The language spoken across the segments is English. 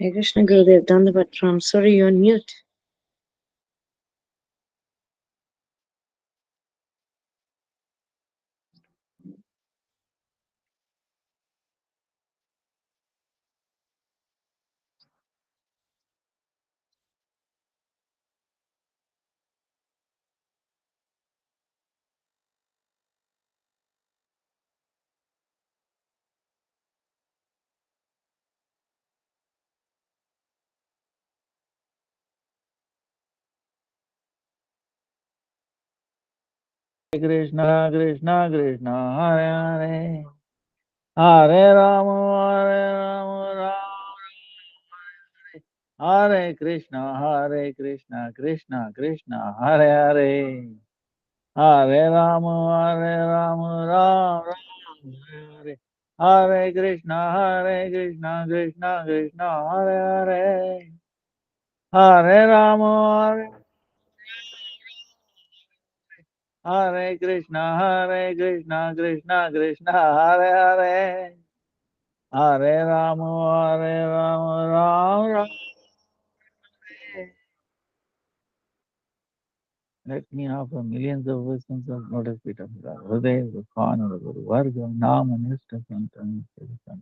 Hare Krishna Gurudev Dandavat. I'm sorry, you're on mute. Krishna Krishna Krishna Hare Hare Hare Rama Hare Rama Hare Hare Krishna Krishna Krishna Hare Hare Hare Rama Rama Hare Hare Hare Krishna Krishna Krishna Hare Hare Hare Rama Hare Krishna Krishna Krishna Hare Hare Hare Rama Rama Let me offer millions of wisdoms of lotus feet of God. Hriday, the Khan of the Guru, Varga, Nama, Nishta, Santam, Santam.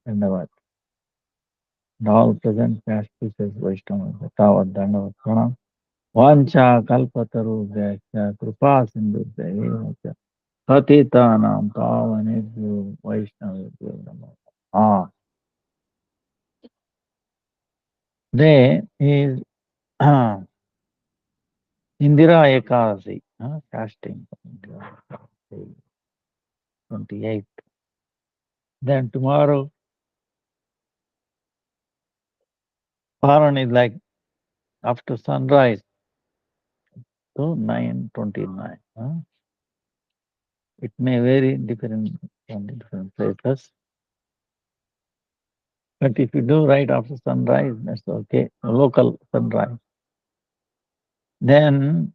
Dandavat. And all present past pieces, Vaishnava, Tavat, Dandavat, Pranam. Vancha, Kalpataru, Vyasya, Krupa, Sindhu, Devacha. Patitanam, Pavanebhyo, Vaishnavebhyo, Namo. Today is Indira Ekadasi, fasting. 28th. Then tomorrow, Paran is like after sunrise to 9:29. It may vary different from different places. But if you do right after sunrise, that's okay. Local sunrise. Then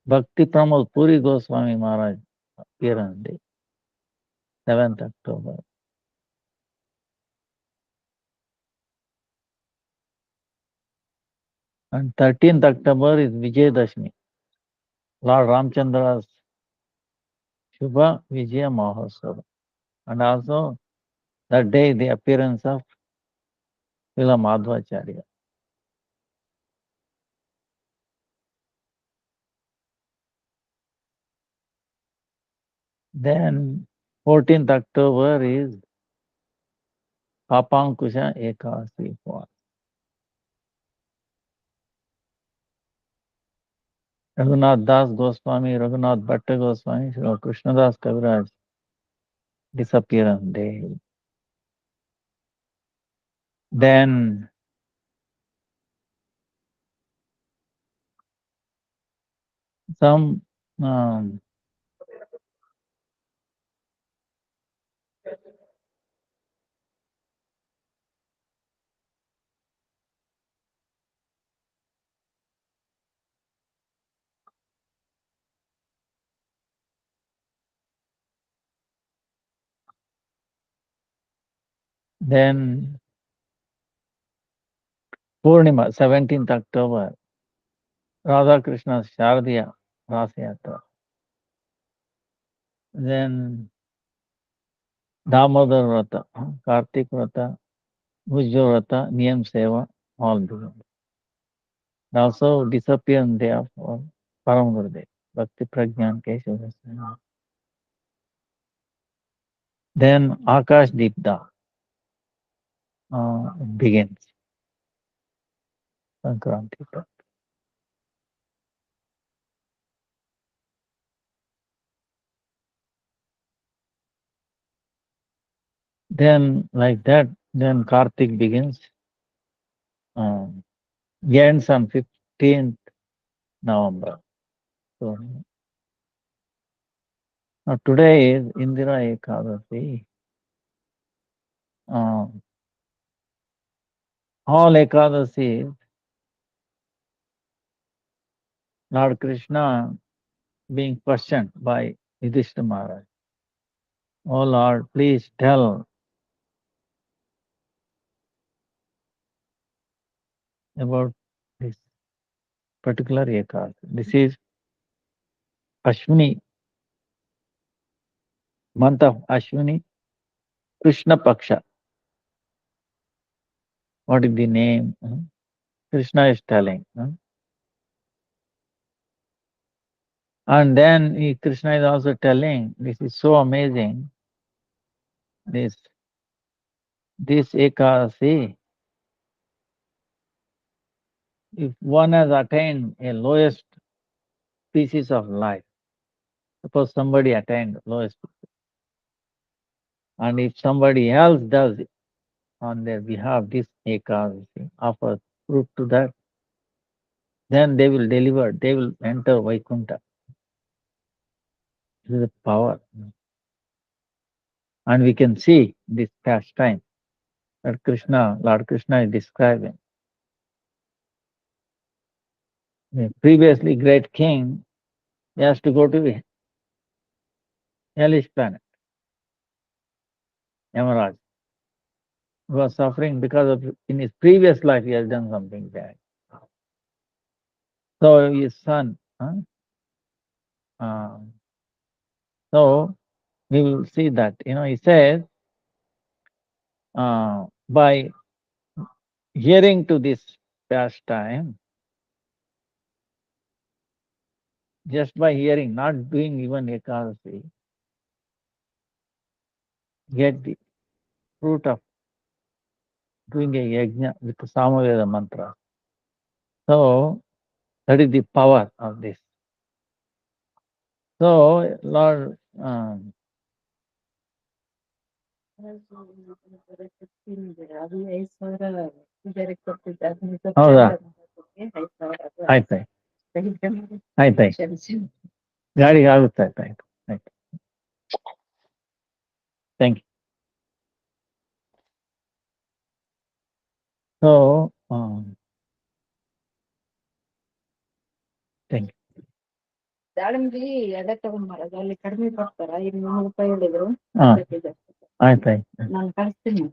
Bhakti Pramod Puri Goswami Maharaj appearance day, 7th October. And 13th October is Vijayadashmi, Lord Ramchandra's Shubha Vijaya Mahosava. And also that day the appearance of Srila Madhvacharya. Then 14th October is Papankusha Ekasi for Raghunath Das Goswami, Raghunath Bhatta Goswami, Sri Krishnadas Kaviraj disappearance day. Then some then Purnima, 17th October, Radha Krishna Shardiya Rasayatra. Then Damodar Vrata, Kartik Vrata, Bhujya Vrata, Niyam Seva, all begin. Also disappearance day of Param Gurudev, Bhakti Pragyan Keshav. Then Akash Deepda begins. Sankranti. Then like that, then Kartik begins. Ends on 15th November. So now today is Indira Ekadasi. All Ekadasi, Lord Krishna being questioned by Yudhishthira Maharaj. Oh Lord, please tell about this particular Ekadasi. This is Ashwini, month of Ashwini, Krishna Paksha. What is the name? Krishna is telling. And then Krishna is also telling, this is so amazing, this Ekadasi, if one has attained a lowest species of life, suppose somebody attained lowest, and if somebody else does it on their behalf, this Ekadasi offers proof to that, then they will deliver, they will enter Vaikuntha. This is the power. And we can see this pastime that Krishna, Lord Krishna is describing. The previously great king, he has to go to the hellish planet, Yamaraj. He was suffering because of in his previous life he has done something bad. So his son, uh, so we will see that, he says, by hearing to this pastime, just by hearing, not doing even Ekadasi, get the fruit of doing a yajna with the Samaveda mantra. So that is the power of this. So Lord, ಹೌದಾ ಆಯ್ತಾಯ್ತು ಆಯ್ತಾಯ್ತು ಗಾಡಿಗೆ ಆಗುತ್ತೆ ಆಯ್ತಾಯ್ತು ಆಯ್ತು thank you. So thank you. ದಾಳಿಂಬಿ ಎಡೆ ತಗೊಂಡ್ ಮಾರಾಜ ಅಲ್ಲಿ ಕಡಿಮೆ ಕೊಡ್ತಾರ ಈಗ 3 ರೂಪಾಯಿ ಹೇಳಿದ್ರು. ಆಯ್ತಾಯ್ತು ನಾನು ಕಳಿಸ್ತೀನಿ.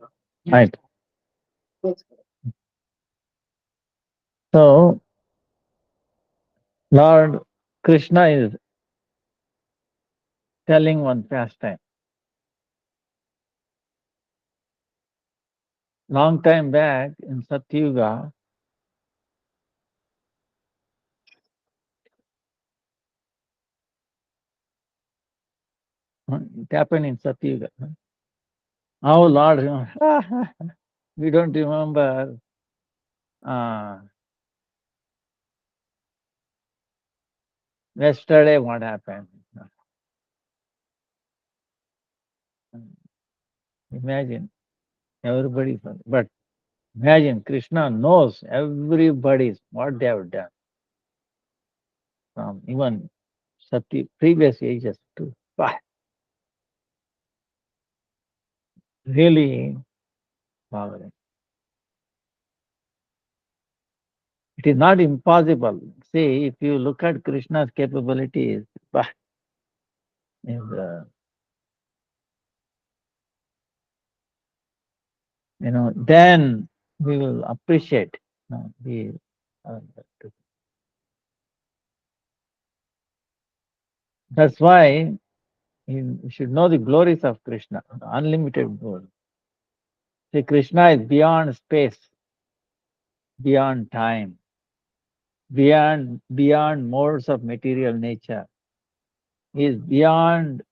ಆಯ್ತು. So Lord Krishna is telling one pastime. Long time back in Satyuga, it happened in Satyuga. Oh Lord, we don't remember yesterday what happened. Imagine everybody, but imagine Krishna knows everybody's what they have done from even previous ages too. But really marvelous. It is not impossible. See, if you look at Krishna's capabilities, is, then we will appreciate. That's why you should know the glories of Krishna, the unlimited glory. See, Krishna is beyond space, beyond time, beyond modes of material nature. He is beyond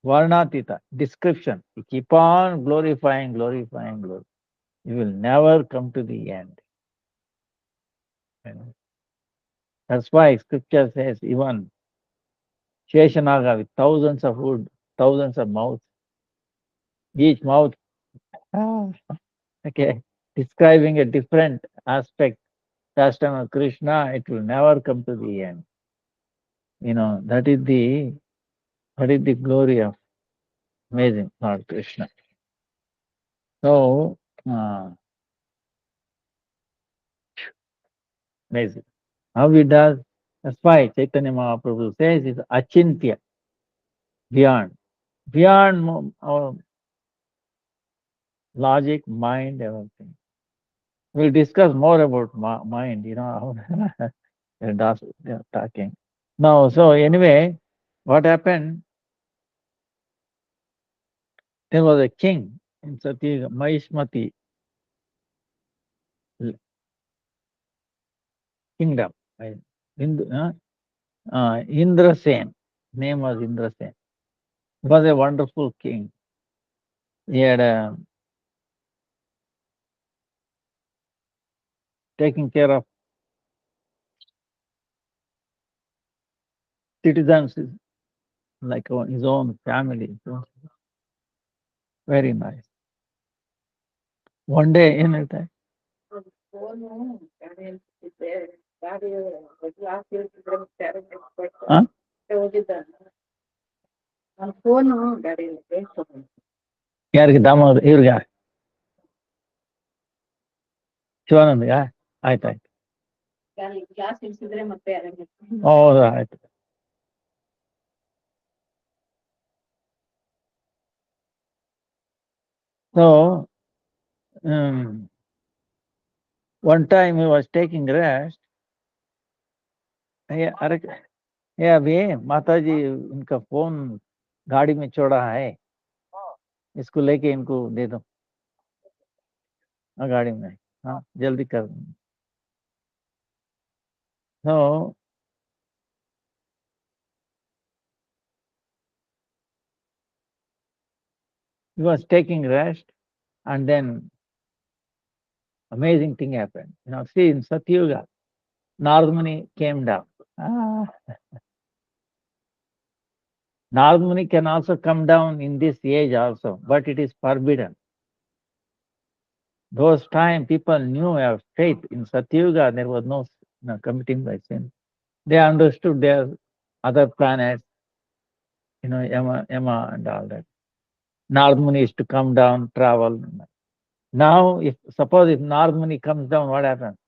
Varnatita, description. You keep on glorifying. You will never come to the end. That's why scripture says even Sheshanaga with thousands of wood, thousands of mouths, each mouth okay, describing a different aspect, pastime of Krishna, it will never come to the end. That is the glory of amazing Lord Krishna. So amazing. How he does, that's why Chaitanya Mahaprabhu says it's achintya, beyond. beyond our logic, mind, everything. We'll discuss more about mind, and they're talking. Now, so anyway, what happened? There was a king in Satyuga, Mahishmati kingdom. Right? Indrasen. Name was Indrasen. He was a wonderful king. He had taken care of citizens like his own family. So very nice. One day, phone ಗಾಡಿ ಅನ್ಸುತ್ತೆ ಗಾಡಿ glass ಇರ್ತಿದ್ರೆ huh? ಹೋಗಿದ್ದ ನನ್ನ phone ಗಾಡಿಯಲ್ಲಿ ತಗೊಂಡು ಯಾರಿಗೆ ದಾಮೋದರ ಇವ್ರಿಗ ಶಿವಾನಂದ್ಗ ಆಯ್ತಾಯ್ತು. Glass ಇಳಿಸಿದ್ರೆ ಮತ್ತೆ ಹೌದು ಆಯ್ತು. So one time he was taking rest. अरे ये अभी माता जी इनका फोन गाड़ी में छोड़ा है, इसको लेके इनको दे दो। हाँ गाड़ी में, हाँ जल्दी कर। So he was taking rest, and then amazing thing happened. See in Satyuga, Narad Muni came down. Narad Muni can also come down in this age also, but it is forbidden. Those time people knew of faith. In Satyuga there was no committing by sin. They understood their other planets, Yama and all that. Narad Muni is to come down, travel. Now, suppose if Narad Muni comes down, what happens?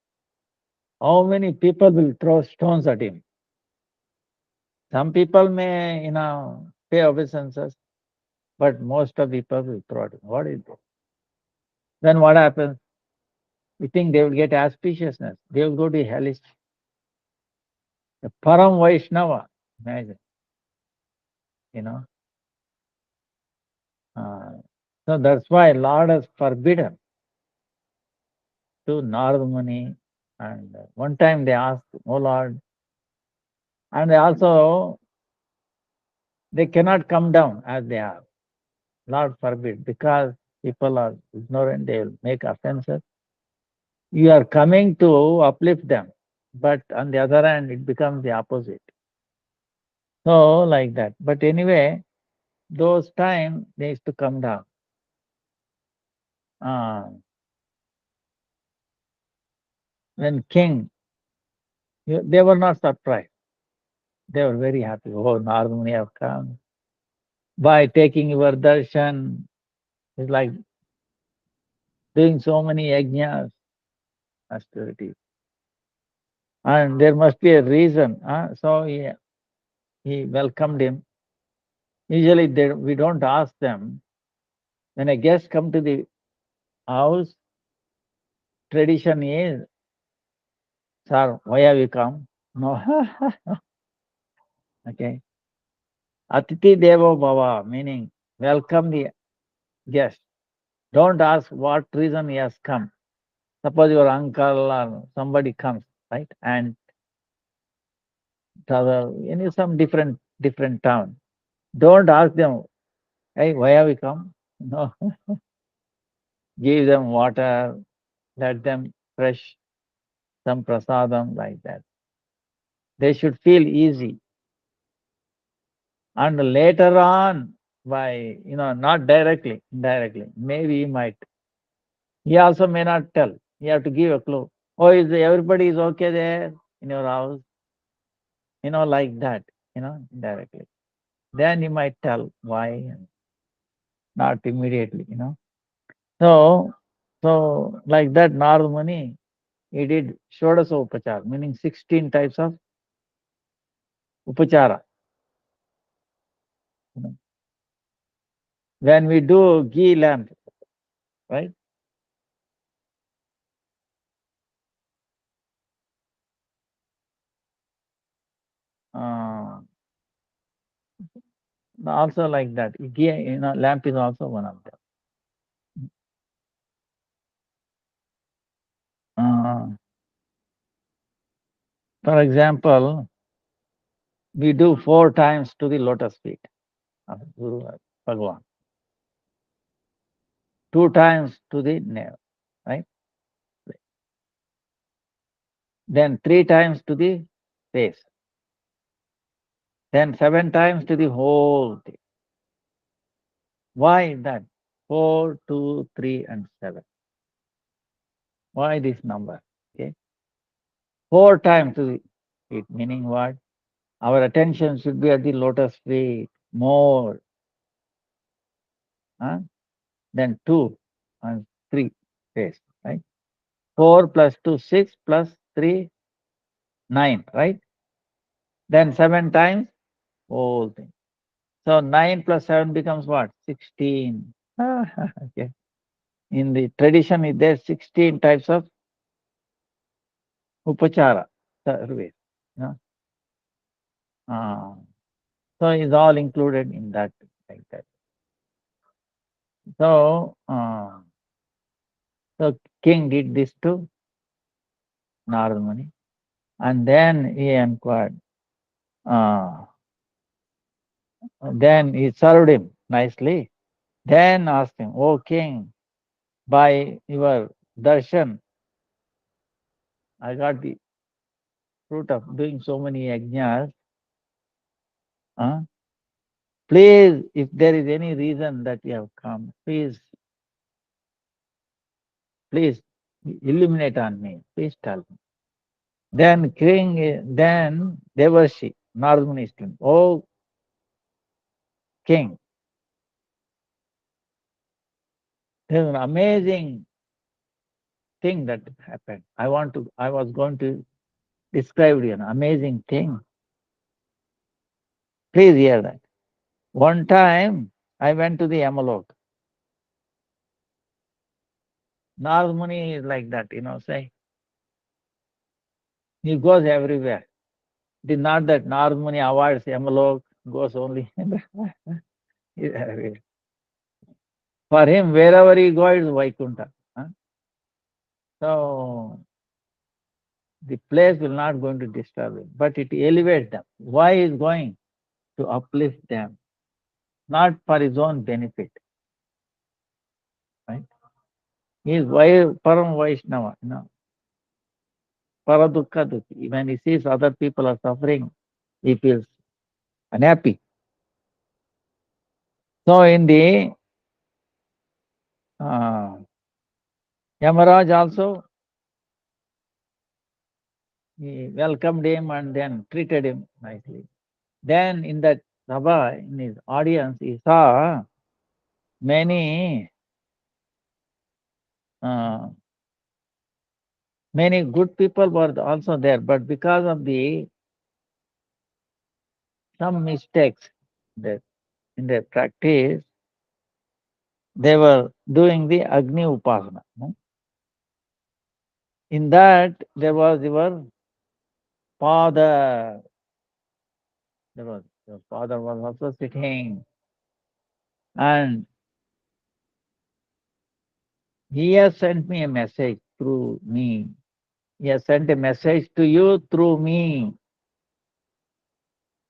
How many people will throw stones at him? Some people may, pay obeisances, but most of people will throw at him. What is it? Then what happens? You think they will get auspiciousness. They will go to hellish. The Param Vaishnava, imagine, So that's why Lord has forbidden to Narad Muni. And one time they asked, "Oh Lord," and they cannot come down as they are. Lord forbid, because people are ignorant, they will make offenses. You are coming to uplift them, but on the other hand, it becomes the opposite. So like that. But anyway, those time they used to come down. When king, they were not surprised. They were very happy. Oh, Narad Muni have come. By taking your darshan, it's like doing so many yajnas, austerities. And there must be a reason. So he welcomed him. Usually we don't ask them. When a guest come to the house, tradition is, "Sir, why have you come?" No. Okay. Atiti Devo Bhava, meaning welcome the guest. Don't ask what reason he has come. Suppose your uncle or somebody comes, right? And some different town. Don't ask them, "Hey, why have you come?" No. Give them water, let them fresh some prasadam like that. They should feel easy. And later on, by, not directly, indirectly, maybe he also may not tell. You have to give a clue. Oh, everybody is okay there in your house? Like that, indirectly. Then you might tell why, not immediately, So, like that, Narad Muni, he did Shodasa Upachara, meaning 16 types of Upachara. When we do ghee lamp, right? Uh, also like that. Ghee, lamp is also one of them. For example, we do 4 times to the lotus feet of Guru Bhagavan, 2 times to the navel, right? Then 3 times to the face, then 7 times to the whole thing. Why that? 4, 2, 3, and 7. Why this number? Okay, 4 times to the feet, meaning what? Our attention should be at the lotus feet more. Huh? Then 2 and 3 face, right? 4 plus 2, 6 plus 3, 9, right? Then 7 times, whole thing. So 9 plus 7 becomes what? 16. Okay. In the tradition, there's 16 types of upachara service. You know? So it's all included in that, like that. So king did this to Narada Muni, and then he inquired. Then he served him nicely. Then asked him, "O king, by your darshan, I got the fruit of doing so many yajnas. Huh? Please, if there is any reason that you have come, please illuminate on me. Please tell me." Then then Devarshi, Narada Muni is telling, "Oh king, there's an amazing thing that happened. I was going to describe you an amazing thing. Please hear that. One time I went to the Yamalok. Narada Muni is like that, say, he goes everywhere. It is not that Narada Muni avoids Yamalok, goes only. For him, wherever he goes, is Vaikuntha. Huh? So the place will not going to disturb him, but it elevates them. Why he is going? To uplift them, not for his own benefit. Right? He is Param Vaishnava, Paradukha Dukhi. When he sees other people are suffering, he feels unhappy. So in the Yamaraj also, he welcomed him and then treated him nicely. Then in that Sabha, in his audience, he saw many uh, many good people were also there, but because of some mistakes that in their practice, they were doing the Agni Upasana. No? In that, there was your father. Your father was also sitting, and he has sent me a message through me. He has sent a message to you through me.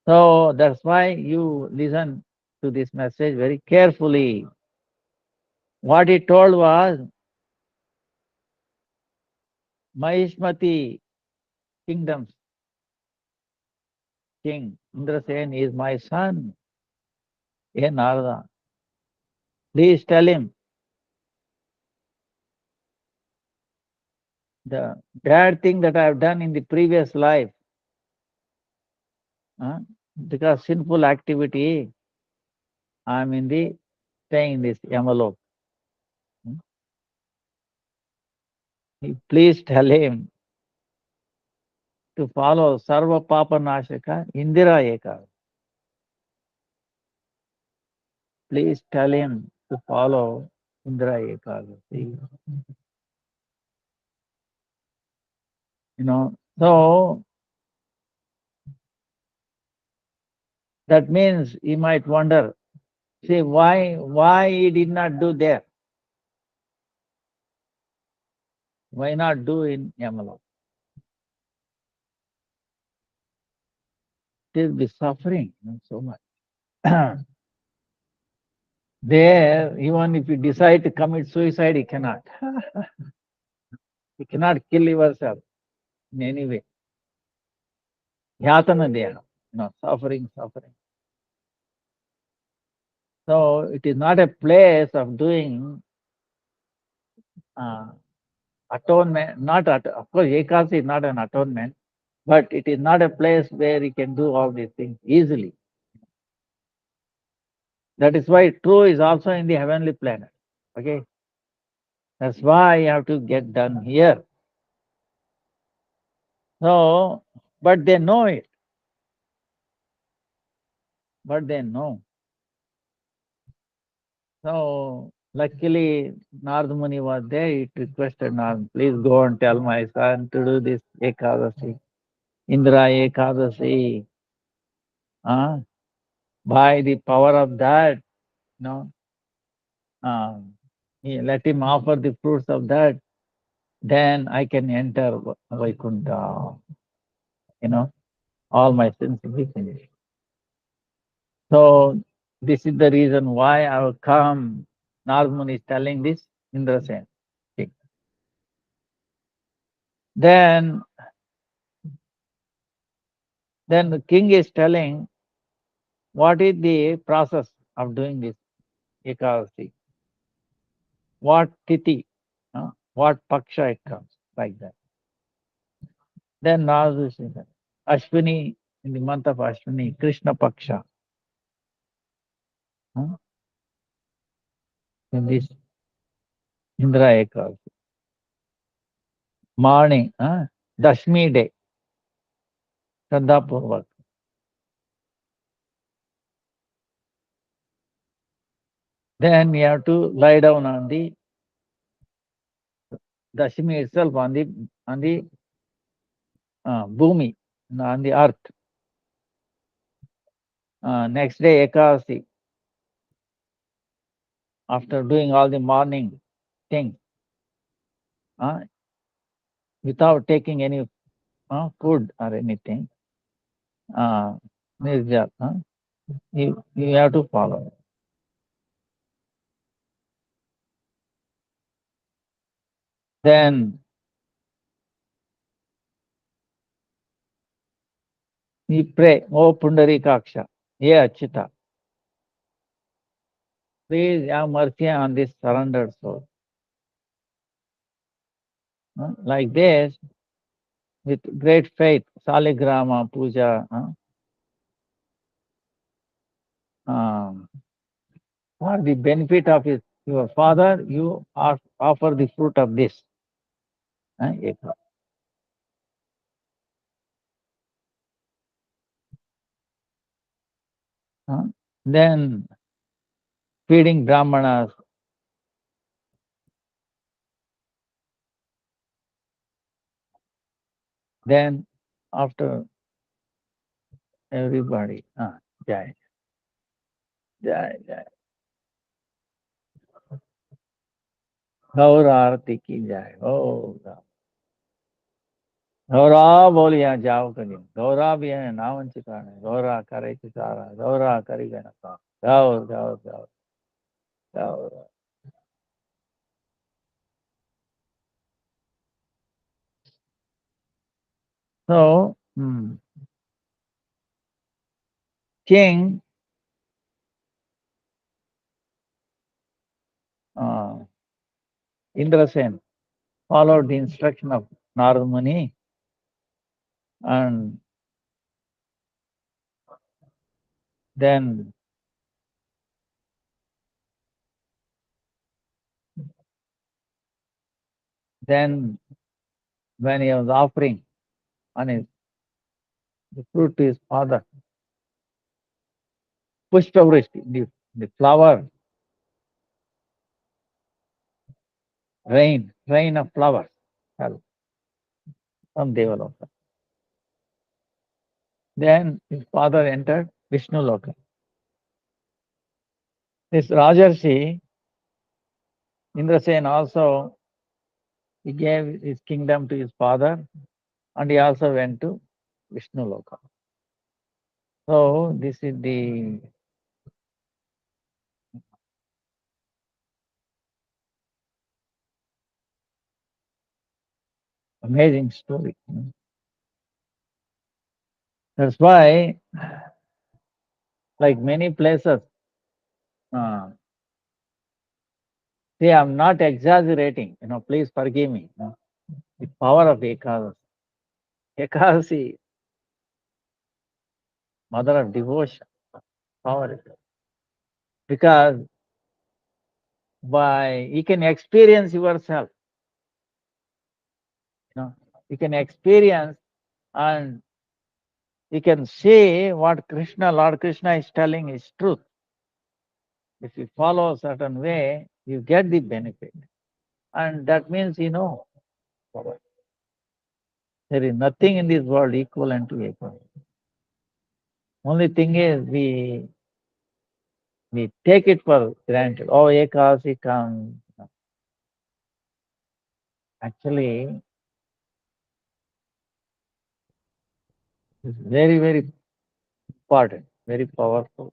So that's why you listen to this message very carefully. What he told was, Mahishmati kingdoms king Indrasen is my son. Hey Narada, please tell him the bad thing that I have done in the previous life, huh? Because sinful activity, I am staying in this Yamalok. Please tell him to follow Sarva Papa Nashaka Indira Eka. please tell him to follow Indra Ekadasi. So that means he might wonder, see, why he did not do there? Why not do in Yamala? He will be suffering so much. There, even if you decide to commit suicide, he cannot. You cannot kill yourself in any way. Yatana deha, suffering. So it is not a place of doing atonement. Of course, Ekasi is not an atonement, but it is not a place where you can do all these things easily. That is why true is also in the heavenly planet. Okay, that's why you have to get done here. So, but they know it. But they know. So luckily, Narad Muni was there. He requested Narad, please go and tell my son to do this Ekadasi, Indra Ekadasi. By the power of that, no, let him offer the fruits of that. Then I can enter Vaikuntha. All my sins will be finished. So this is the reason why I will come. Narad Muni is telling this Indra Sen. Then the king is telling what is the process of doing this Ekadasi, what titi, what paksha it comes, like that. Then Narad says, Ashwini, in the month of Ashwini, Krishna paksha, in this Indra Ekadasi, morning, Dashmi day, Shraddha Purvak. Then you have to lie down on the Dashmi itself, on the bhumi, on the earth. Next day, Ekadasi, after doing all the morning things, without taking any food or anything, nirjal, you have to follow. Then you pray, O Pundarikaksha, ye Achita, please have mercy on this surrendered soul. Like this, with great faith, Saligrama Puja, for the benefit of your father, you offer the fruit of this. Then feeding Brahmanas. Then after everybody, Jai, Jai, Jai. Gaura Arati ki Jai. Oh, Gaura बोल यहाँ जाओ कहीं गौरा भी है नावन चिकाने गौरा करे चिकारा गौरा करी गए ना जाओ जाओ जाओ जाओ. So, King Indrasen followed the instruction of Narad Muni, and then when he was offering on the fruit to his father, Pushpavrishti, the flower, rain of flowers fell from Devaloka. Then his father entered Vishnu Loka. This Rajarshi, Indrasen also, he gave his kingdom to his father and he also went to Vishnu Loka. So this is the amazing story. That's why, like many places, uh, see, I'm not exaggerating, please forgive me. The power of Ekadasi. Ekadasi, mother of devotion, power is there. Because you can experience yourself, you can experience and you can see what Lord Krishna is telling is truth. If you follow a certain way, you get the benefit. And that means power. There is nothing in this world equivalent to Ekadasi. Only thing is we take it for granted. Oh, Ekadasi comes. Actually, it's very, very important, very powerful.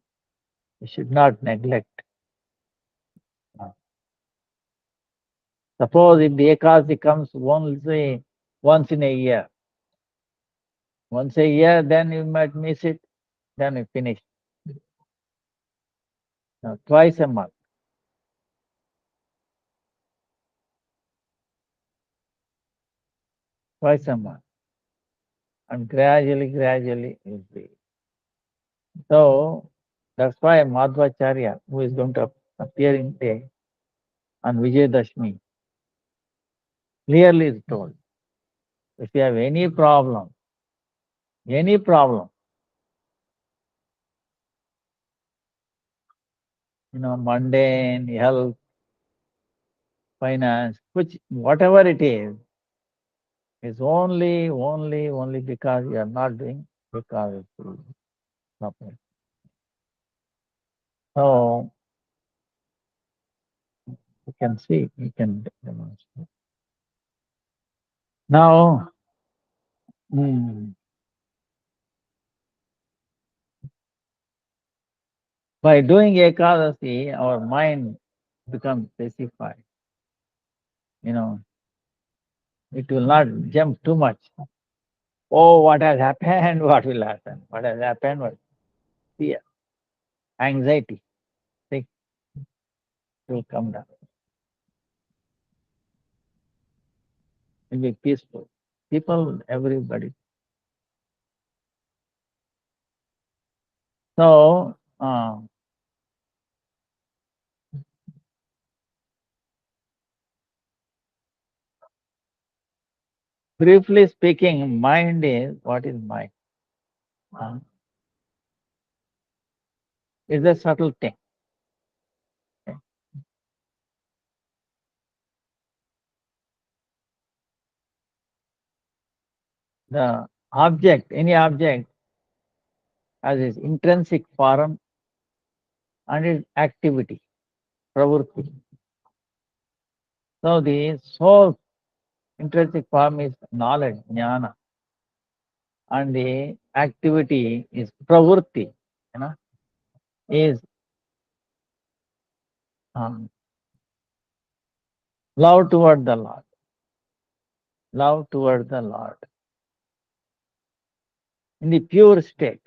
We should not neglect. Suppose if the Ekadasi comes once in a year, then you might miss it, then you finish. Now, twice a month, and gradually you'll be. So that's why Madhvacharya, who is going to appear on Vijayadashmi, clearly is told, if you have any problem, mundane, health, finance, whatever it is only because you are not doing because it's proper. So you can see, you can demonstrate. Now, by doing Ekadasi, our mind becomes specified. It will not jump too much. Oh, what has happened? What will happen? What has happened? What? Fear, anxiety, think will come down. It will be peaceful. People, everybody. So, briefly speaking, mind is what is mind? It's a subtle thing. Okay? The object, any object, has its intrinsic form and its activity, pravrutti. So the soul intrinsic form is knowledge, jnana, and the activity is pravrutti, is um, love toward the Lord. Love toward the Lord. In the pure state,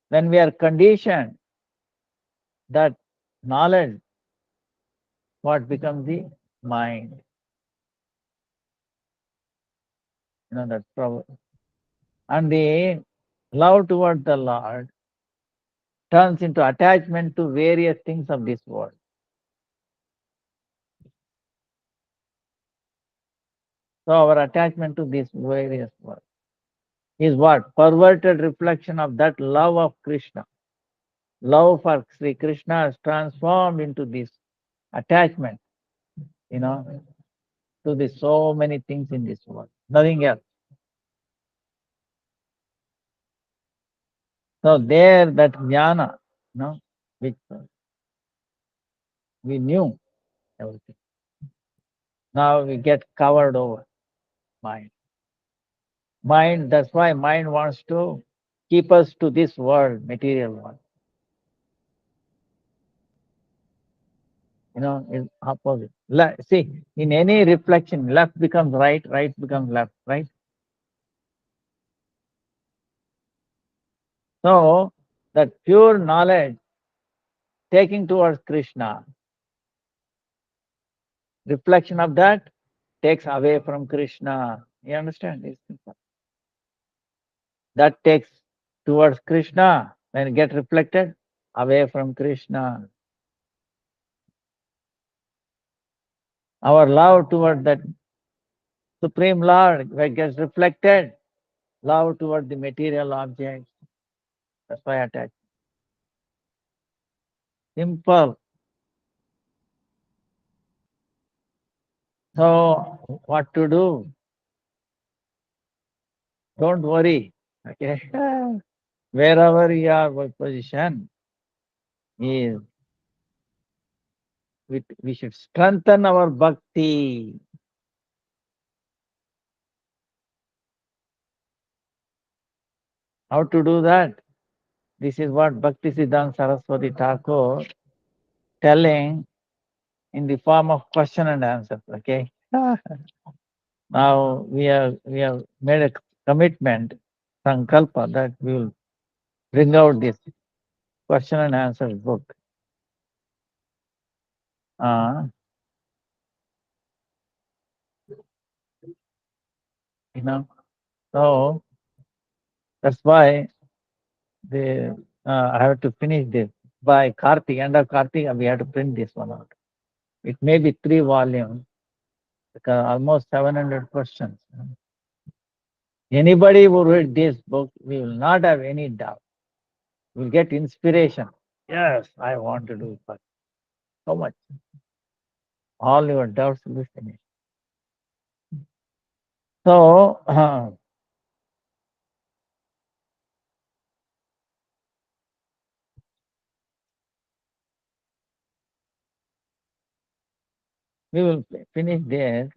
when we are conditioned, that knowledge, what becomes the mind? That's pravrutti. And the love toward the Lord turns into attachment to various things of this world. So our attachment to this various world is what? Perverted reflection of that love of Krishna. Love for Sri Krishna is transformed into this attachment, you know, to the so many things in this world. Nothing else. So there that jnana, which we knew everything. Now we get covered over mind. Mind, that's why mind wants to keep us to this world, material world. It's opposite. See, in any reflection, left becomes right, right becomes left, right? So that pure knowledge taking towards Krishna, reflection of that takes away from Krishna. You understand? It's simple. That takes towards Krishna, when it get reflected, away from Krishna. Our love toward that Supreme Lord, when it gets reflected, love toward the material objects. That's why attached. Simple. So what to do? Don't worry. Okay. Wherever your position is, we should strengthen our bhakti. How to do that? This is what Bhakti-Vidanta Sarasvati Thakura telling in the form of question and answer. Okay. Now we have made a commitment, sankalpa, that we will bring out this question and answer book. Uh, you know, so that's why I have to finish this by Kartik. End of Kartik, we have to print this one out. It may be 3 volumes, because almost 700 questions. Anybody who read this book, we will not have any doubt. We'll get inspiration. Yes, I want to do it. But so much. All your doubts will be finished. So, we will finish this.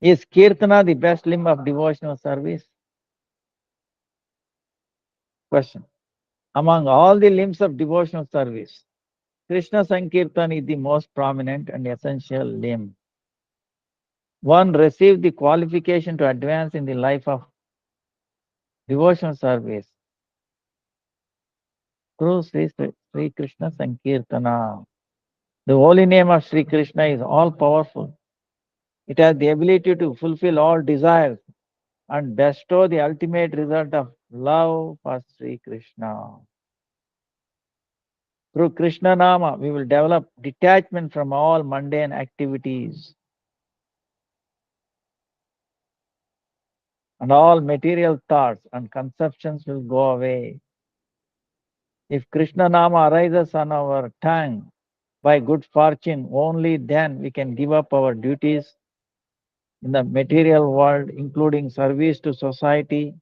Is Kirtana the best limb of devotional service? Question. Among all the limbs of devotional service, Krishna Sankirtan is the most prominent and essential limb. One receives the qualification to advance in the life of devotional service through Sri Krishna Sankirtana. The holy name of Sri Krishna is all powerful. It has the ability to fulfill all desires and bestow the ultimate result of love for Sri Krishna. Through Krishna Nama, we will develop detachment from all mundane activities, and all material thoughts and conceptions will go away. If Krishna Nama arises on our tongue by good fortune, only then we can give up our duties in the material world, including service to society,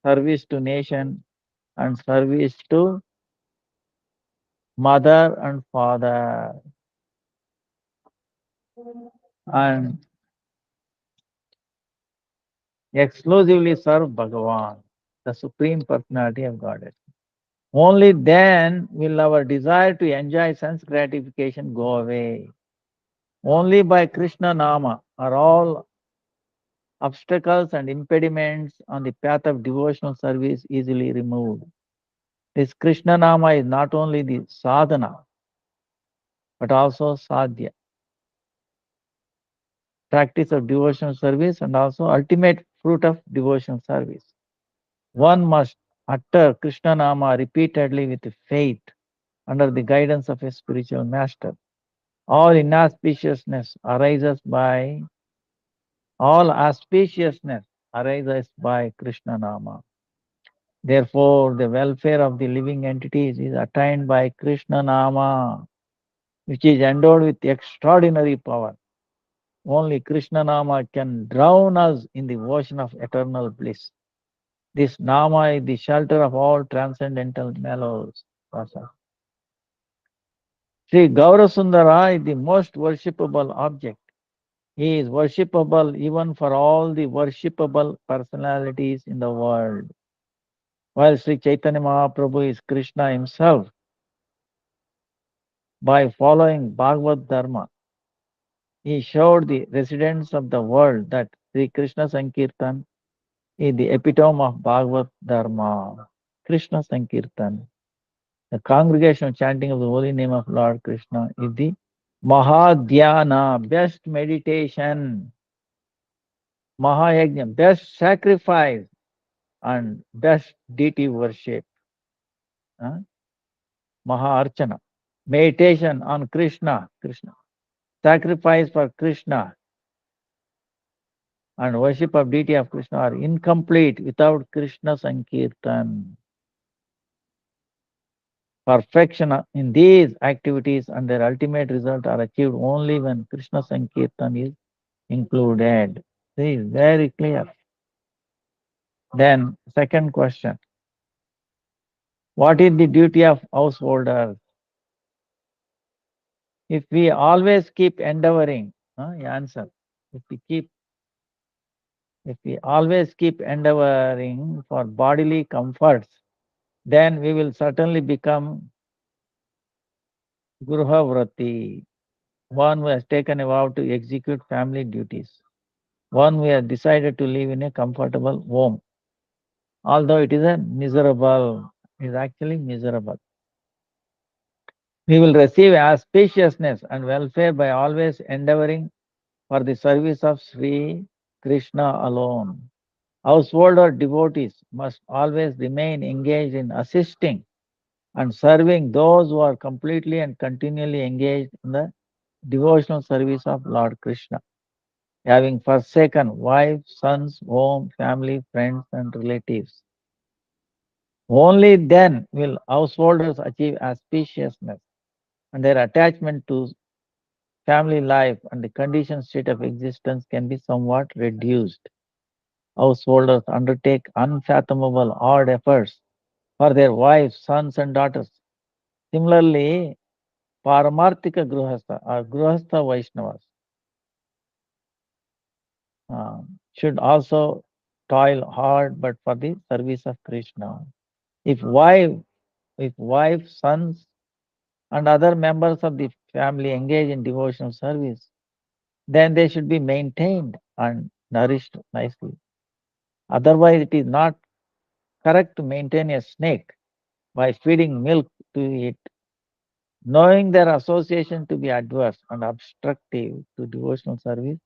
service to nation, and service to mother and father, and exclusively serve Bhagavan, the Supreme Personality of Godhead. Only then will our desire to enjoy sense gratification go away. Only by Krishna Nama are all obstacles and impediments on the path of devotional service easily removed. This Krishna Nama is not only the sadhana, but also sadhya, practice of devotional service, and also ultimate fruit of devotional service. One must utter Krishna Nama repeatedly with faith under the guidance of a spiritual master. All inauspiciousness arises by all auspiciousness arises by Krishna Nama. Therefore, the welfare of the living entities is attained by Krishna Nama, which is endowed with extraordinary power. Only Krishna Nama can drown us in the ocean of eternal bliss. This Nama is the shelter of all transcendental mellows. Rasa. Sri Gaurasundara is the most worshipable object. He is worshipable even for all the worshipable personalities in the world. While Sri Chaitanya Mahaprabhu is Krishna himself, by following Bhagavad Dharma, he showed the residents of the world that Sri Krishna Sankirtan is the epitome of Bhagavad Dharma. Krishna Sankirtan, the congregational chanting of the holy name of Lord Krishna, is the Mahadhyana, best meditation, Mahayajna, best sacrifice, and best deity worship. Huh? Maha-archana, meditation on Krishna, sacrifice for Krishna, and worship of deity of Krishna are incomplete without Krishna Sankirtan. Perfection in these activities and their ultimate result are achieved only when Krishna Sankirtan is included. This is very clear. Then, second question. What is the duty of householders? If we always keep endeavoring, answer. If we always keep endeavoring for bodily comforts, then we will certainly become Gruhavrati, one who has taken a vow to execute family duties, one who has decided to live in a comfortable home. Although it is actually miserable. We will receive auspiciousness and welfare by always endeavoring for the service of Sri Krishna alone. Householder devotees must always remain engaged in assisting and serving those who are completely and continually engaged in the devotional service of Lord Krishna, having forsaken wife, sons, home, family, friends, and relatives. Only then will householders achieve auspiciousness, and their attachment to family life and the conditioned state of existence can be somewhat reduced. Householders undertake unfathomable hard efforts for their wives, sons, and daughters. Similarly, Paramarthika Gruhastha or Gruhastha Vaishnavas should also toil hard but for the service of Krishna. If wife, sons, and other members of the family engage in devotional service, then they should be maintained and nourished nicely. Otherwise, it is not correct to maintain a snake by feeding milk to it. Knowing their association to be adverse and obstructive to devotional service,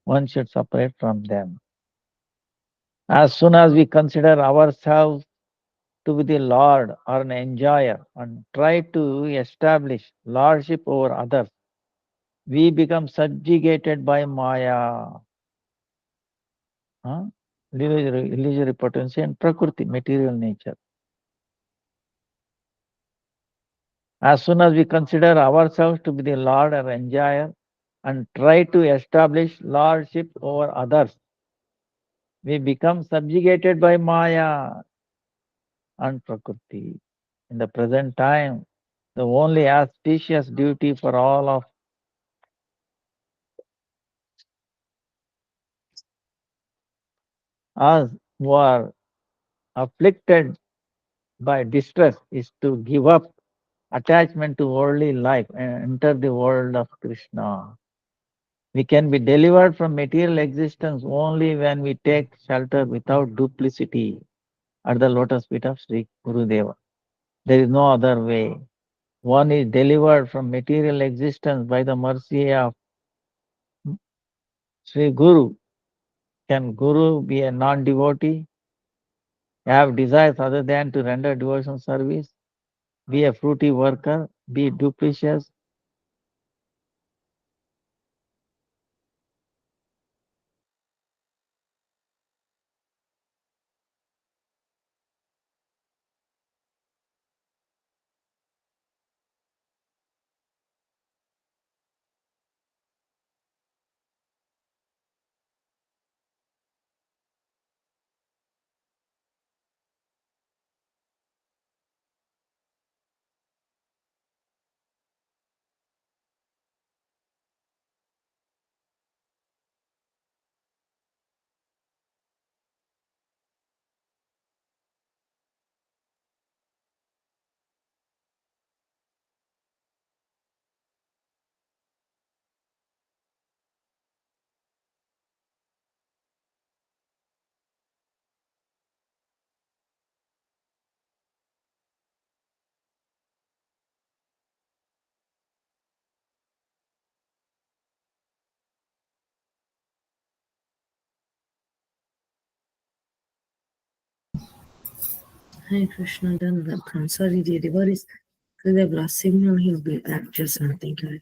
one should separate from them. As soon as we consider ourselves to be the Lord or an enjoyer and try to establish lordship over others, we become subjugated by Maya, huh? Illusory potency and Prakriti, material nature. As soon as we consider ourselves to be the Lord or enjoyer and try to establish lordship over others, we become subjugated by Maya and Prakriti. In the present time, the only auspicious duty for all of us who are afflicted by distress is to give up attachment to worldly life and enter the world of Krishna. We can be delivered from material existence only when we take shelter without duplicity at the lotus feet of Sri Gurudeva. There is no other way. One is delivered from material existence by the mercy of Sri Guru. Can Guru be a non-devotee, have desires other than to render devotional service, be a fruity worker, be duplicitous? Hare Krishna, done welcome. Sorry, the devotees, because they've lost signal, he'll be back just now. Thank you.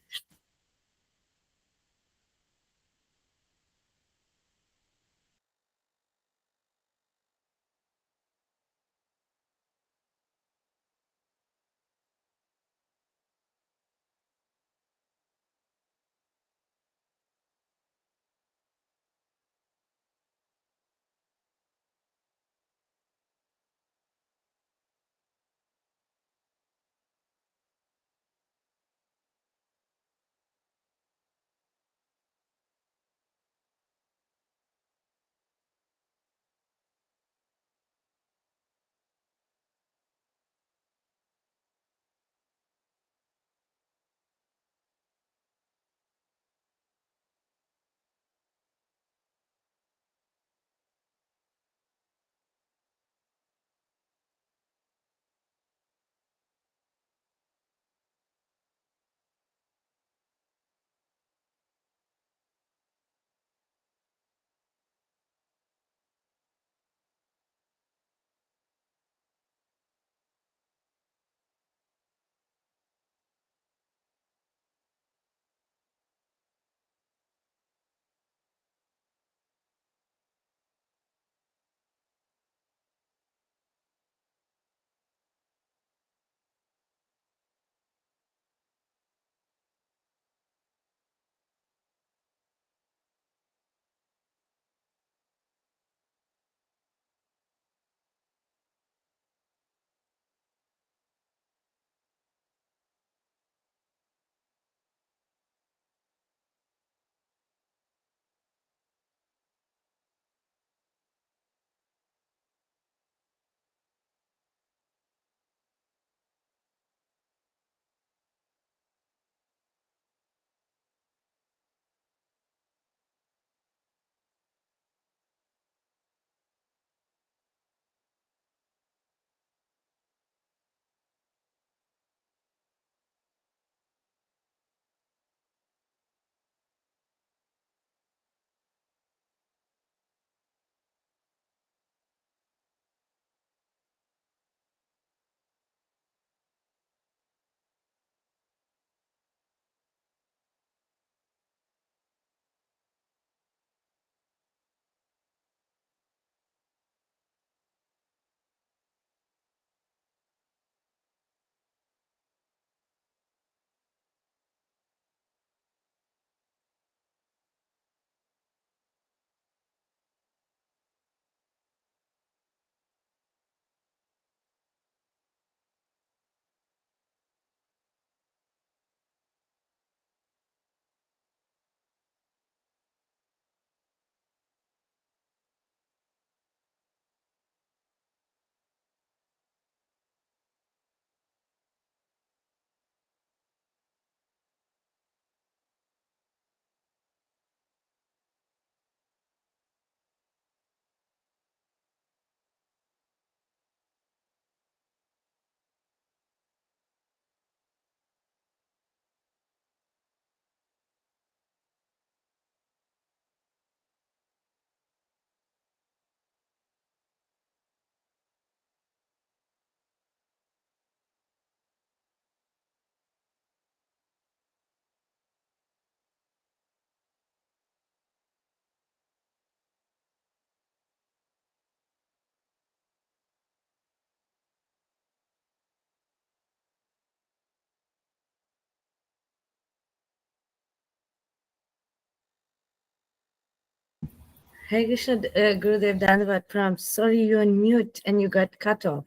Hare Krishna, Gurudev Dandavat Pram. Sorry, you're on mute and you got cut off.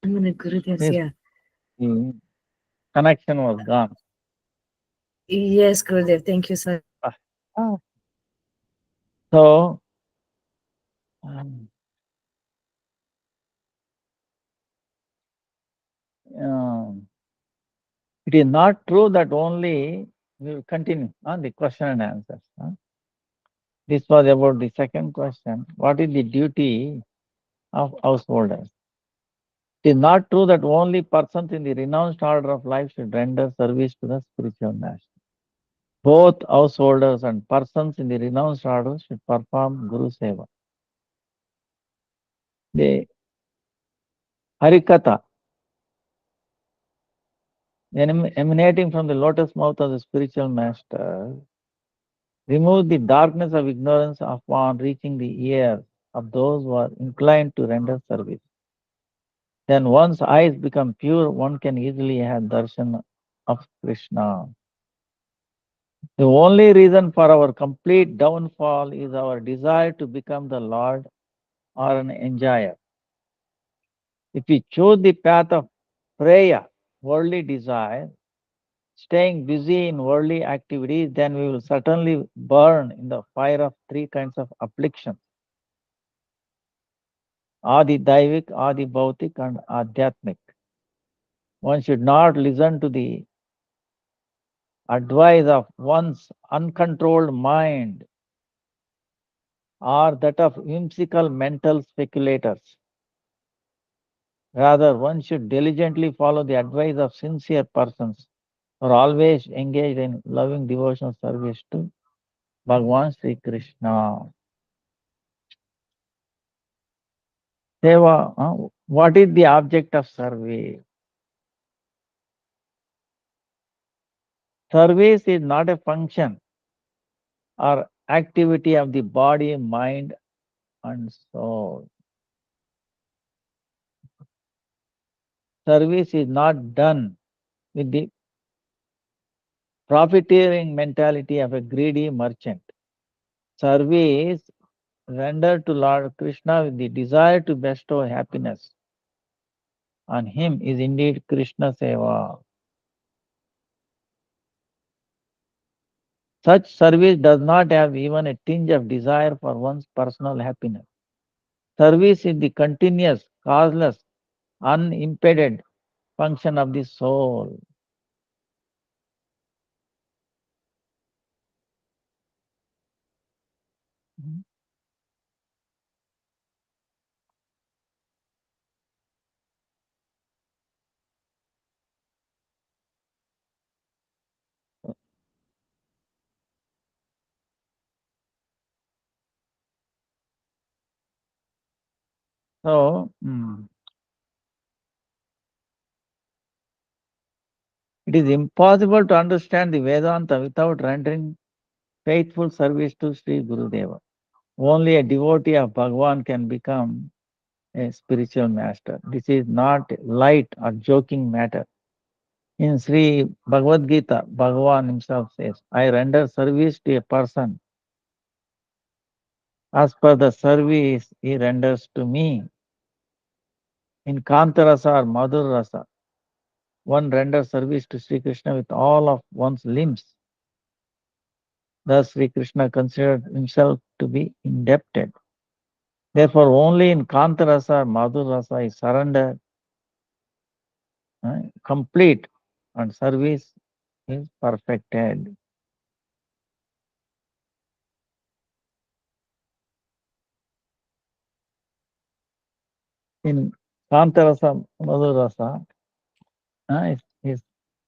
I'm gonna Gurudev's Yes. here. The connection was gone. Yes, Gurudev. Thank you, sir. Ah. So, um, it is not true that only we will continue on the question and answers. This was about the second question. What is the duty of householders? It is not true that only persons in the renounced order of life should render service to the spiritual master. Both householders and persons in the renounced order should perform Guru Seva. Harikatha, emanating from the lotus mouth of the spiritual master, remove the darkness of ignorance upon reaching the ears of those who are inclined to render service. Then once eyes become pure, one can easily have darshan of Krishna. The only reason for our complete downfall is our desire to become the Lord or an enjoyer. If we choose the path of prayer, worldly desire, staying busy in worldly activities, then we will certainly burn in the fire of three kinds of afflictions: Adi Daivik, Adi Bhautik, and Adhyatmik. One should not listen to the advice of one's uncontrolled mind or that of whimsical mental speculators. Rather, one should diligently follow the advice of sincere persons who are always engaged in loving devotional service to Bhagavan Sri Krishna. Seva, what is the object of service? Service is not a function or activity of the body, mind, and soul. Service is not done with the profiteering mentality of a greedy merchant. Service rendered to Lord Krishna with the desire to bestow happiness on him is indeed Krishna Seva. Such service does not have even a tinge of desire for one's personal happiness. Service is the continuous, causeless, unimpeded function of the soul. So, it is impossible to understand the Vedanta without rendering faithful service to Sri Gurudeva. Only a devotee of Bhagavan can become a spiritual master. This is not a light or joking matter. In Sri Bhagavad Gita, Bhagavan himself says, I render service to a person as per the service he renders to me. In Kantarasa or Madhur Rasa, one renders service to Sri Krishna with all of one's limbs. Thus, Sri Krishna considered himself to be indebted. Therefore, only in Kantarasa or Madhur Rasa is surrender complete and service is perfected. In Kantarasa, Madhurasa is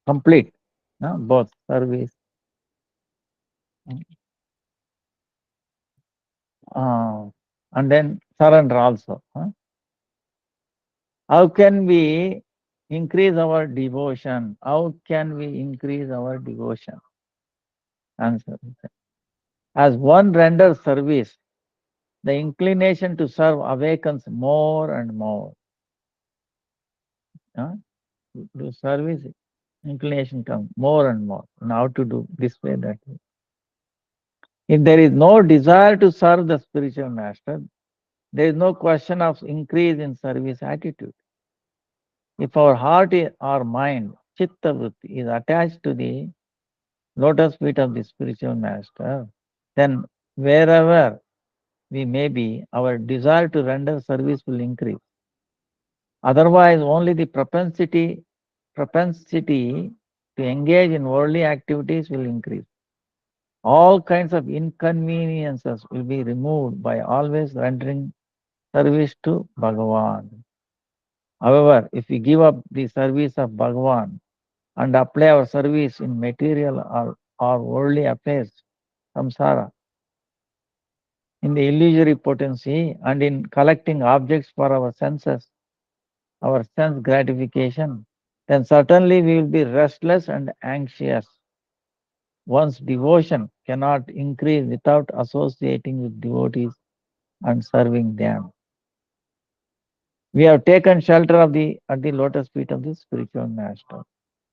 complete, both service and then surrender also. How can we increase our devotion? How can we increase our devotion? Answer. As one renders service, the inclination to serve awakens more and more. Do service, inclination comes more and more. And how to do this way, that way. If there is no desire to serve the spiritual master, there is no question of increase in service attitude. If our heart or mind, chitta vritti, is attached to the lotus feet of the spiritual master, then wherever we may be, our desire to render service will increase. Otherwise, only the propensity to engage in worldly activities will increase. All kinds of inconveniences will be removed by always rendering service to Bhagavan. However, if we give up the service of Bhagavan and apply our service in material or worldly affairs, samsara, in the illusory potency and in collecting objects for our senses, our sense gratification, then certainly we will be restless and anxious. One's devotion cannot increase without associating with devotees and serving them. We have taken shelter of the at the lotus feet of the spiritual master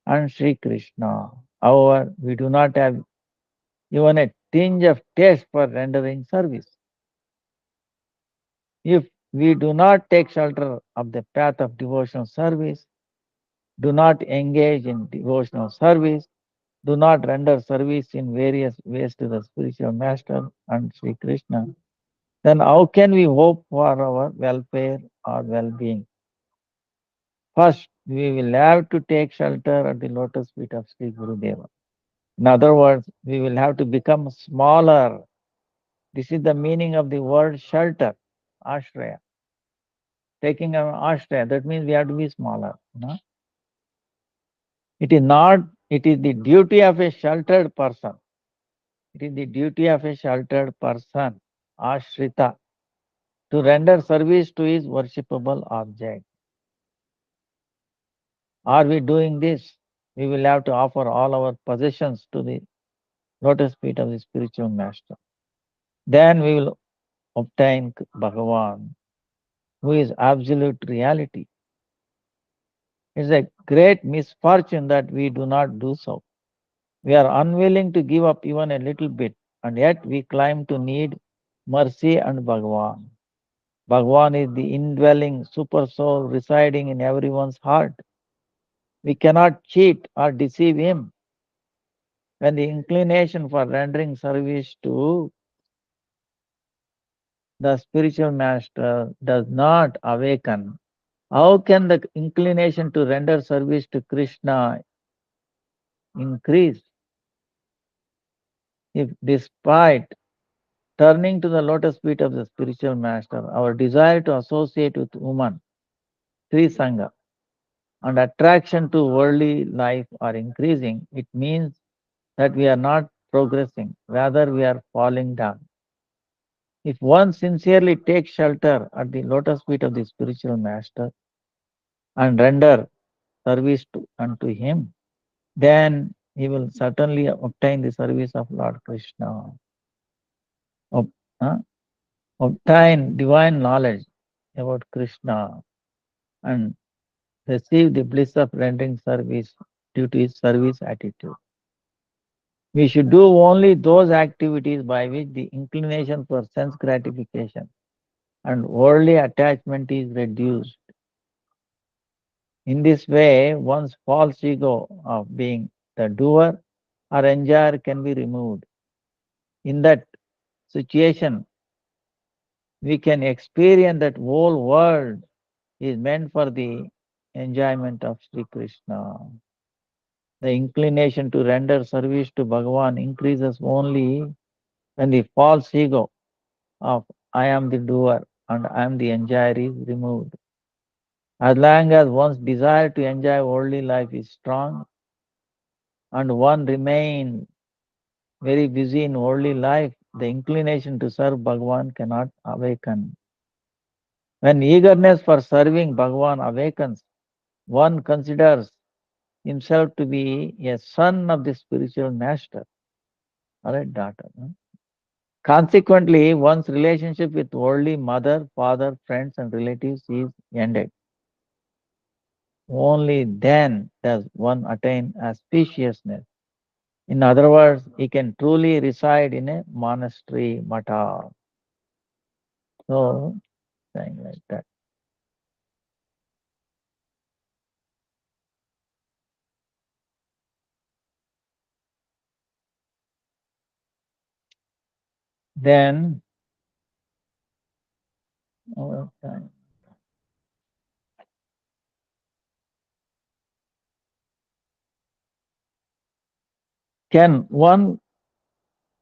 and Sri Krishna. However, we do not have even a tinge of taste for rendering service. If we do not take shelter of the path of devotional service, do not engage in devotional service, do not render service in various ways to the spiritual master and Sri Krishna, then how can we hope for our welfare or well being? First, we will have to take shelter at the lotus feet of Sri Gurudeva. In other words, we will have to become smaller. This is the meaning of the word shelter, ashraya. Taking an ashraya, that means we have to be smaller. No? It is not, it is the duty of a sheltered person. It is the duty of a sheltered person, ashrita, to render service to his worshipable object. Are we doing this? We will have to offer all our possessions to the lotus feet of the spiritual master. Then we will obtain Bhagavan, who is absolute reality. It's a great misfortune that we do not do so. We are unwilling to give up even a little bit, and yet we claim to need mercy and Bhagavan. Bhagavan is the indwelling super soul residing in everyone's heart. We cannot cheat or deceive him. When the inclination for rendering service to the spiritual master does not awaken, how can the inclination to render service to Krishna increase? If despite turning to the lotus feet of the spiritual master, our desire to associate with woman, Sri Sangha, and attraction to worldly life are increasing, it means that we are not progressing, rather, we are falling down. If one sincerely takes shelter at the lotus feet of the spiritual master and render service unto him, then he will certainly obtain the service of Lord Krishna, ob- uh, obtain divine knowledge about Krishna, and receive the bliss of rendering service due to his service attitude. We should do only those activities by which the inclination for sense gratification and worldly attachment is reduced. In this way, one's false ego of being the doer or enjoyer can be removed. In that situation, we can experience that whole world is meant for the enjoyment of Sri Krishna. The inclination to render service to Bhagavan increases only when the false ego of I am the doer and I am the enjoyer is removed. As long as one's desire to enjoy worldly life is strong and one remains very busy in worldly life, the inclination to serve Bhagavan cannot awaken. When eagerness for serving Bhagavan awakens, one considers himself to be a son of the spiritual master or a daughter. Consequently, one's relationship with worldly mother, father, friends, and relatives is ended. Only then does one attain auspiciousness. In other words, he can truly reside in a monastery, mata. So, saying like that. Then, over time. Can one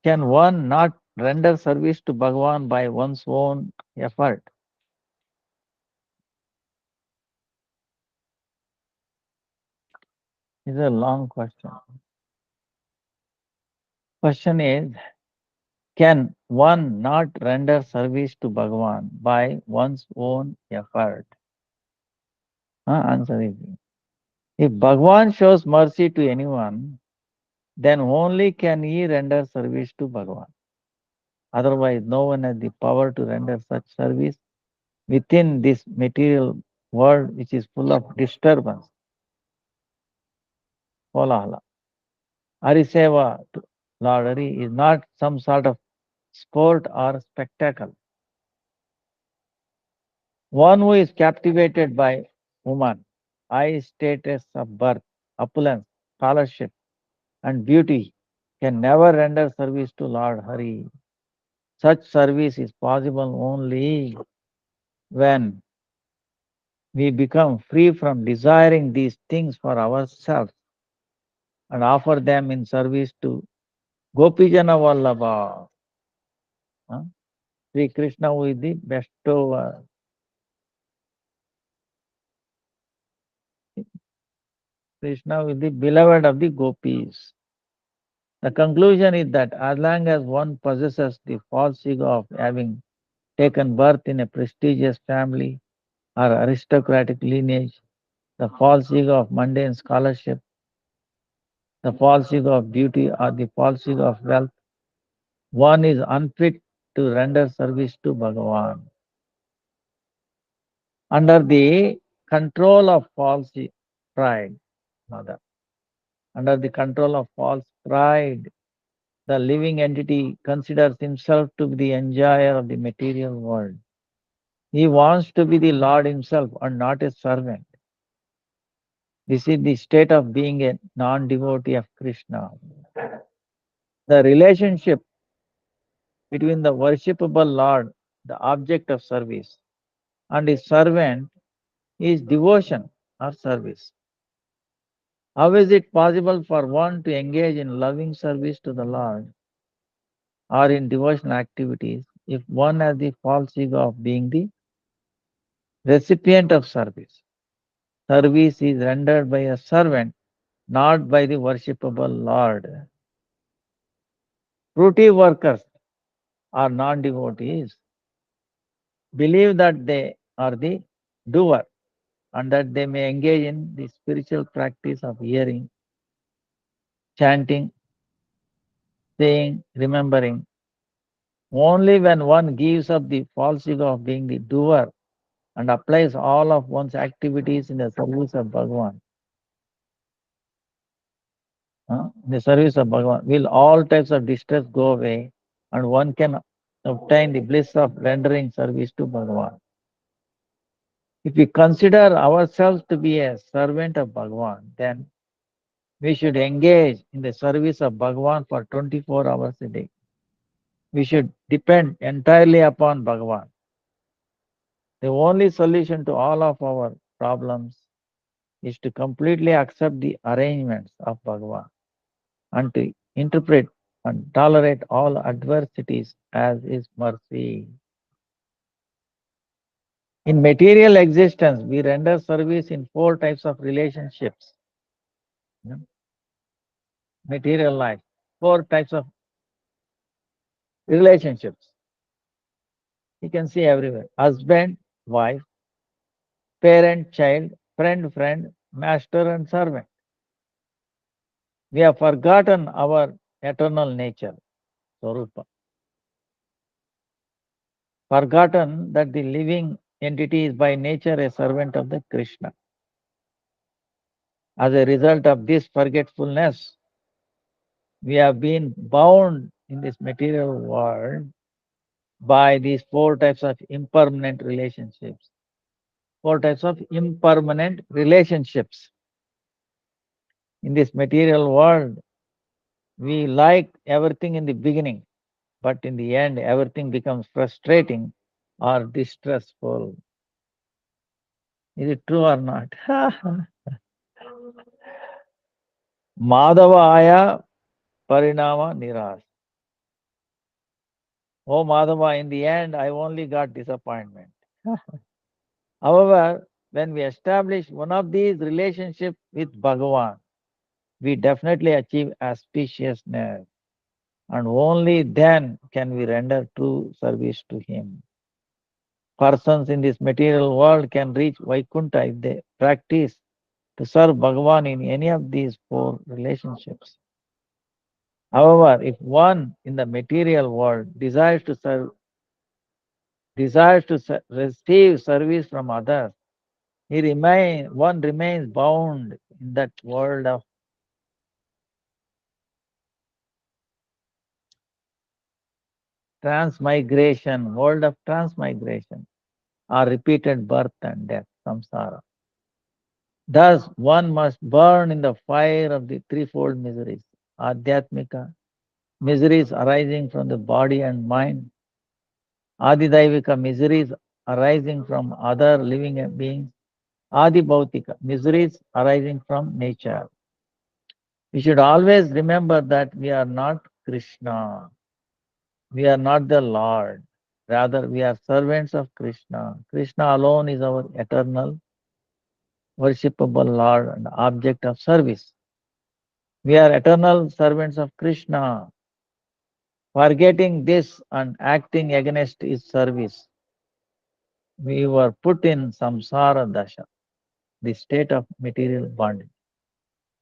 can one not render service to Bhagavan by one's own effort? It's a long question. Question is, can one not render service to Bhagavan by one's own effort? Answer is, if Bhagavan shows mercy to anyone, then only can he render service to Bhagavan. Otherwise, no one has the power to render such service within this material world which is full of disturbance. Kolahala. Hariseva to Lord Hari is not some sort of sport or spectacle. One who is captivated by woman, high status of birth, opulence, scholarship, and beauty can never render service to Lord Hari. Such service is possible only when we become free from desiring these things for ourselves and offer them in service to Gopijana Vallabha. Huh? Sri Krishna who is the bestower. Krishna is the beloved of the gopis. The conclusion is that as long as one possesses the false ego of having taken birth in a prestigious family or aristocratic lineage, the false ego of mundane scholarship, the false ego of beauty, or the false ego of wealth, one is unfit to render service to Bhagavan. Under the control of false pride, mother, under the control of false pride, the living entity considers himself to be the enjoyer of the material world. He wants to be the Lord himself and not a servant. This is the state of being a non-devotee of Krishna. The relationship between the worshipable Lord, the object of service, and his servant is devotion or service. How is it possible for one to engage in loving service to the Lord or in devotional activities if one has the false ego of being the recipient of service? Service is rendered by a servant, not by the worshipable Lord. Fruity workers or non-devotees believe that they are the doer and that they may engage in the spiritual practice of hearing, chanting, saying, remembering. Only when one gives up the false ego of being the doer and applies all of one's activities in the service of Bhagavan, in the service of Bhagavan, will all types of distress go away and one can obtain the bliss of rendering service to Bhagavan. If we consider ourselves to be a servant of Bhagavan, then we should engage in the service of Bhagavan for 24 hours a day. We should depend entirely upon Bhagavan. The only solution to all of our problems is to completely accept the arrangements of Bhagavan and to interpret and tolerate all adversities as His mercy. In material existence, we render service in 4 types of relationships. Material life, 4 types of relationships. You can see everywhere. Husband, wife, parent, child, friend, master and servant. We have forgotten our eternal nature, Swarupa. Forgotten that the living entity is by nature a servant of the Krishna. As a result of this forgetfulness, we have been bound in this material world by these 4 types of impermanent relationships. 4 types of impermanent relationships. In this material world, we like everything in the beginning, but in the end, everything becomes frustrating or distressful. Is it true or not? Madhavaya Parinama Niras. Oh Madhava, in the end, I only got disappointment. However, when we establish one of these relationships with Bhagavan, we definitely achieve auspiciousness, and only then can we render true service to Him. Persons in this material world can reach Vaikuntha if they practice to serve Bhagavan in any of these four relationships. However, if one in the material world desires to receive service from others, one remains bound in that world of transmigration, or repeated birth and death, samsara. Thus, one must burn in the fire of the threefold miseries, adhyatmika, miseries arising from the body and mind, adidaivika, miseries arising from other living beings, adibhautika, miseries arising from nature. We should always remember that we are not Krishna, we are not the Lord. Rather, we are servants of Krishna. Krishna alone is our eternal, worshipable Lord and object of service. We are eternal servants of Krishna. Forgetting this and acting against his service, we were put in samsara dasha, the state of material bondage.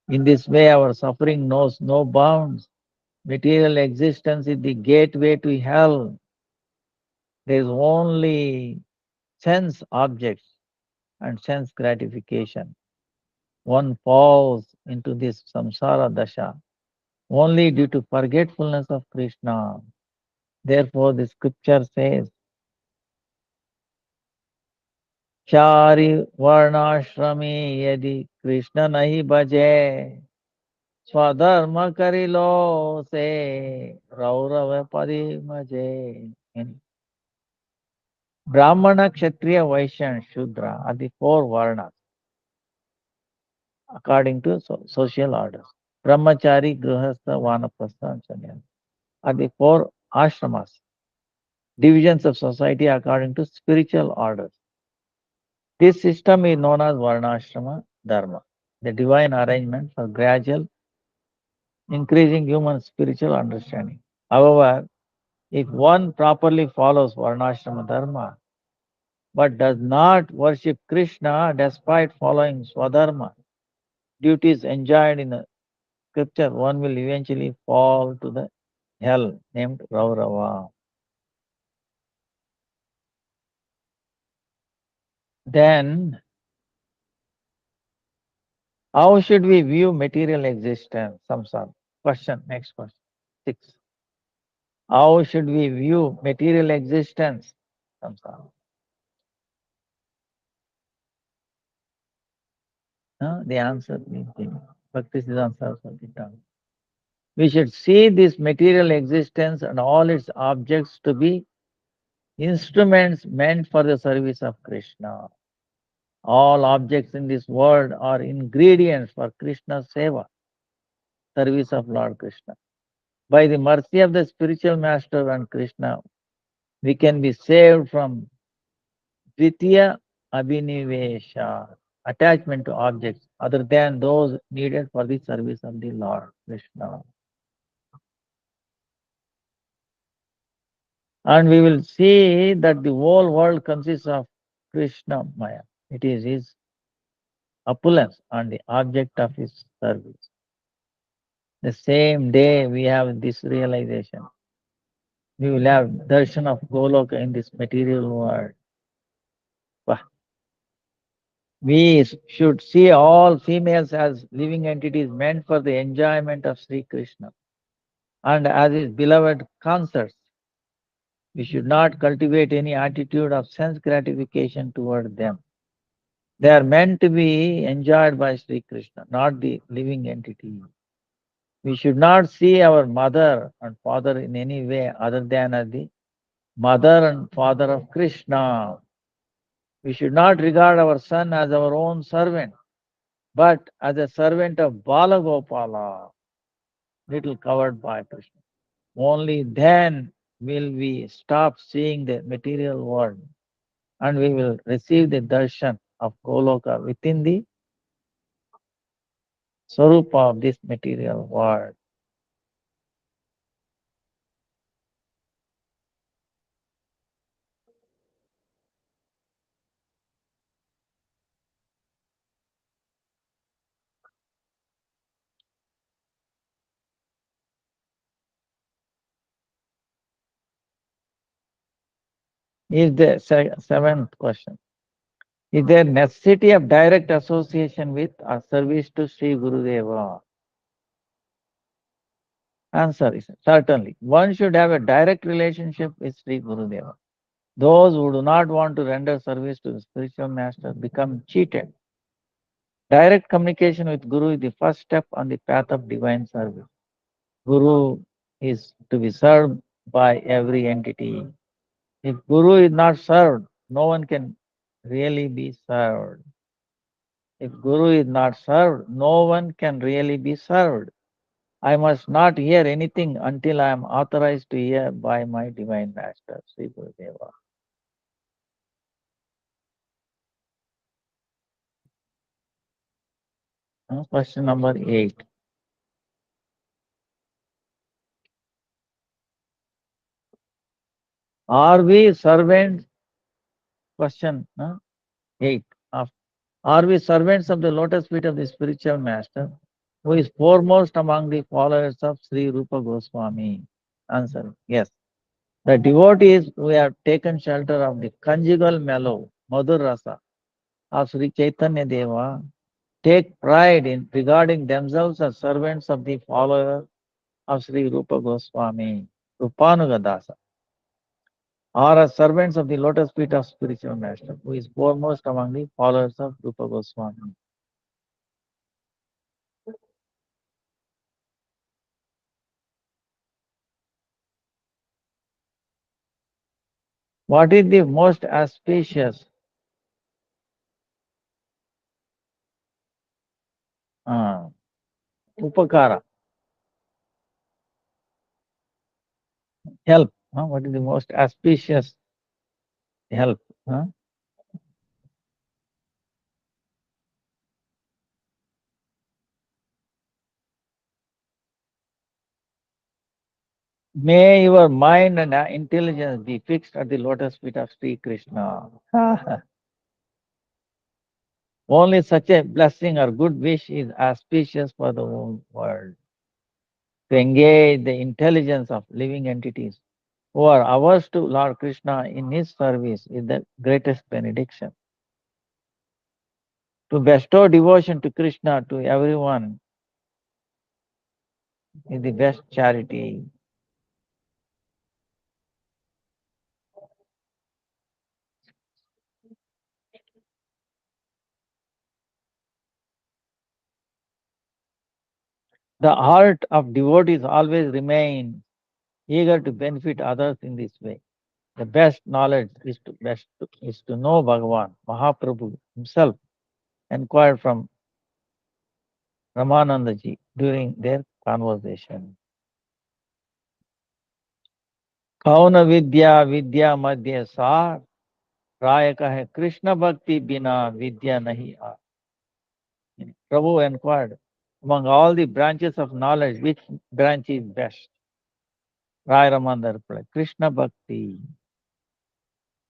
In this way, our suffering knows no bounds. Material existence is the gateway to hell. There is only sense objects and sense gratification. One falls into this samsara dasha only due to forgetfulness of Krishna. Therefore, the scripture says, Chari varnashrami yadi Krishna nahi bhaje swadharma karilo se raurava padimaje. Brahmana, Kshatriya, Vaishya and Shudra are the four varnas according to social orders. Brahmachari, Grihastha, Vanaprastha and Sannyasa are the four ashramas, divisions of society according to spiritual orders. This system is known as Varnashrama Dharma, the divine arrangement for gradual increasing human spiritual understanding. However, if one properly follows Varnashrama Dharma but does not worship Krishna despite following Swadharma, duties enjoined in the scripture, one will eventually fall to the hell named Raurava. Then, how should we view material existence? Samsara. Question, next question. 6. How should we view material existence? Samsara. The answer is Bhakti-Vidanta Sarasvati Thakura. We should see this material existence and all its objects to be instruments meant for the service of Krishna. All objects in this world are ingredients for Krishna's seva, service of Lord Krishna. By the mercy of the spiritual master and Krishna, we can be saved from Dvitiya Abhinivesha, attachment to objects other than those needed for the service of the Lord Krishna. And we will see that the whole world consists of Krishna Maya. It is his opulence and the object of his service. The same day we have this realization, we will have darshan of Goloka in this material world. We should see all females as living entities meant for the enjoyment of Sri Krishna and as his beloved consorts. We should not cultivate any attitude of sense gratification toward them. They are meant to be enjoyed by Sri Krishna, not the living entity. We should not see our mother and father in any way other than as the mother and father of Krishna. We should not regard our son as our own servant, but as a servant of Balagopala, little covered by Krishna. Only then will we stop seeing the material world and we will receive the darshan of Goloka within the Swarupa of this material world. Is the seventh question. Is there necessity of direct association with or service to Sri Gurudeva? Answer is certainly. One should have a direct relationship with Sri Gurudeva. Those who do not want to render service to the spiritual master become cheated. Direct communication with Guru is the first step on the path of divine service. Guru is to be served by every entity. If Guru is not served, no one can really be served. If Guru is not served, no one can really be served. I must not hear anything until I am authorized to hear by my divine master, Sri Gurudeva. Question number 8. Are we servants? Question 8. Are we servants of the lotus feet of the spiritual master, who is foremost among the followers of Sri Rupa Goswami? Answer: yes. The devotees who have taken shelter of the conjugal mellow, Madhur Rasa, of Sri Chaitanya Deva take pride in regarding themselves as servants of the follower of Sri Rupa Goswami, Rupanugadasa, or as servants of the lotus feet of spiritual master, who is foremost among the followers of Rupa Goswami. What is the most auspicious upakara, help? What is the most auspicious help? May your mind and intelligence be fixed at the lotus feet of Sri Krishna. Only such a blessing or good wish is auspicious for the whole world. To engage the intelligence of living entities who are averse to Lord Krishna in his service is the greatest benediction. To bestow devotion to Krishna to everyone is the best charity. The heart of devotees always remains eager to benefit others in this way. The best knowledge is to know Bhagavan, Mahaprabhu himself, inquired from Ramanandaji during their conversation. Kauna Vidya Vidya Madhya Sar, Raya kahe Krishna Bhakti Bina Vidya Nahi Aar. Prabhu inquired, among all the branches of knowledge, which branch is best? Raya Ramananda replied, Krishna Bhakti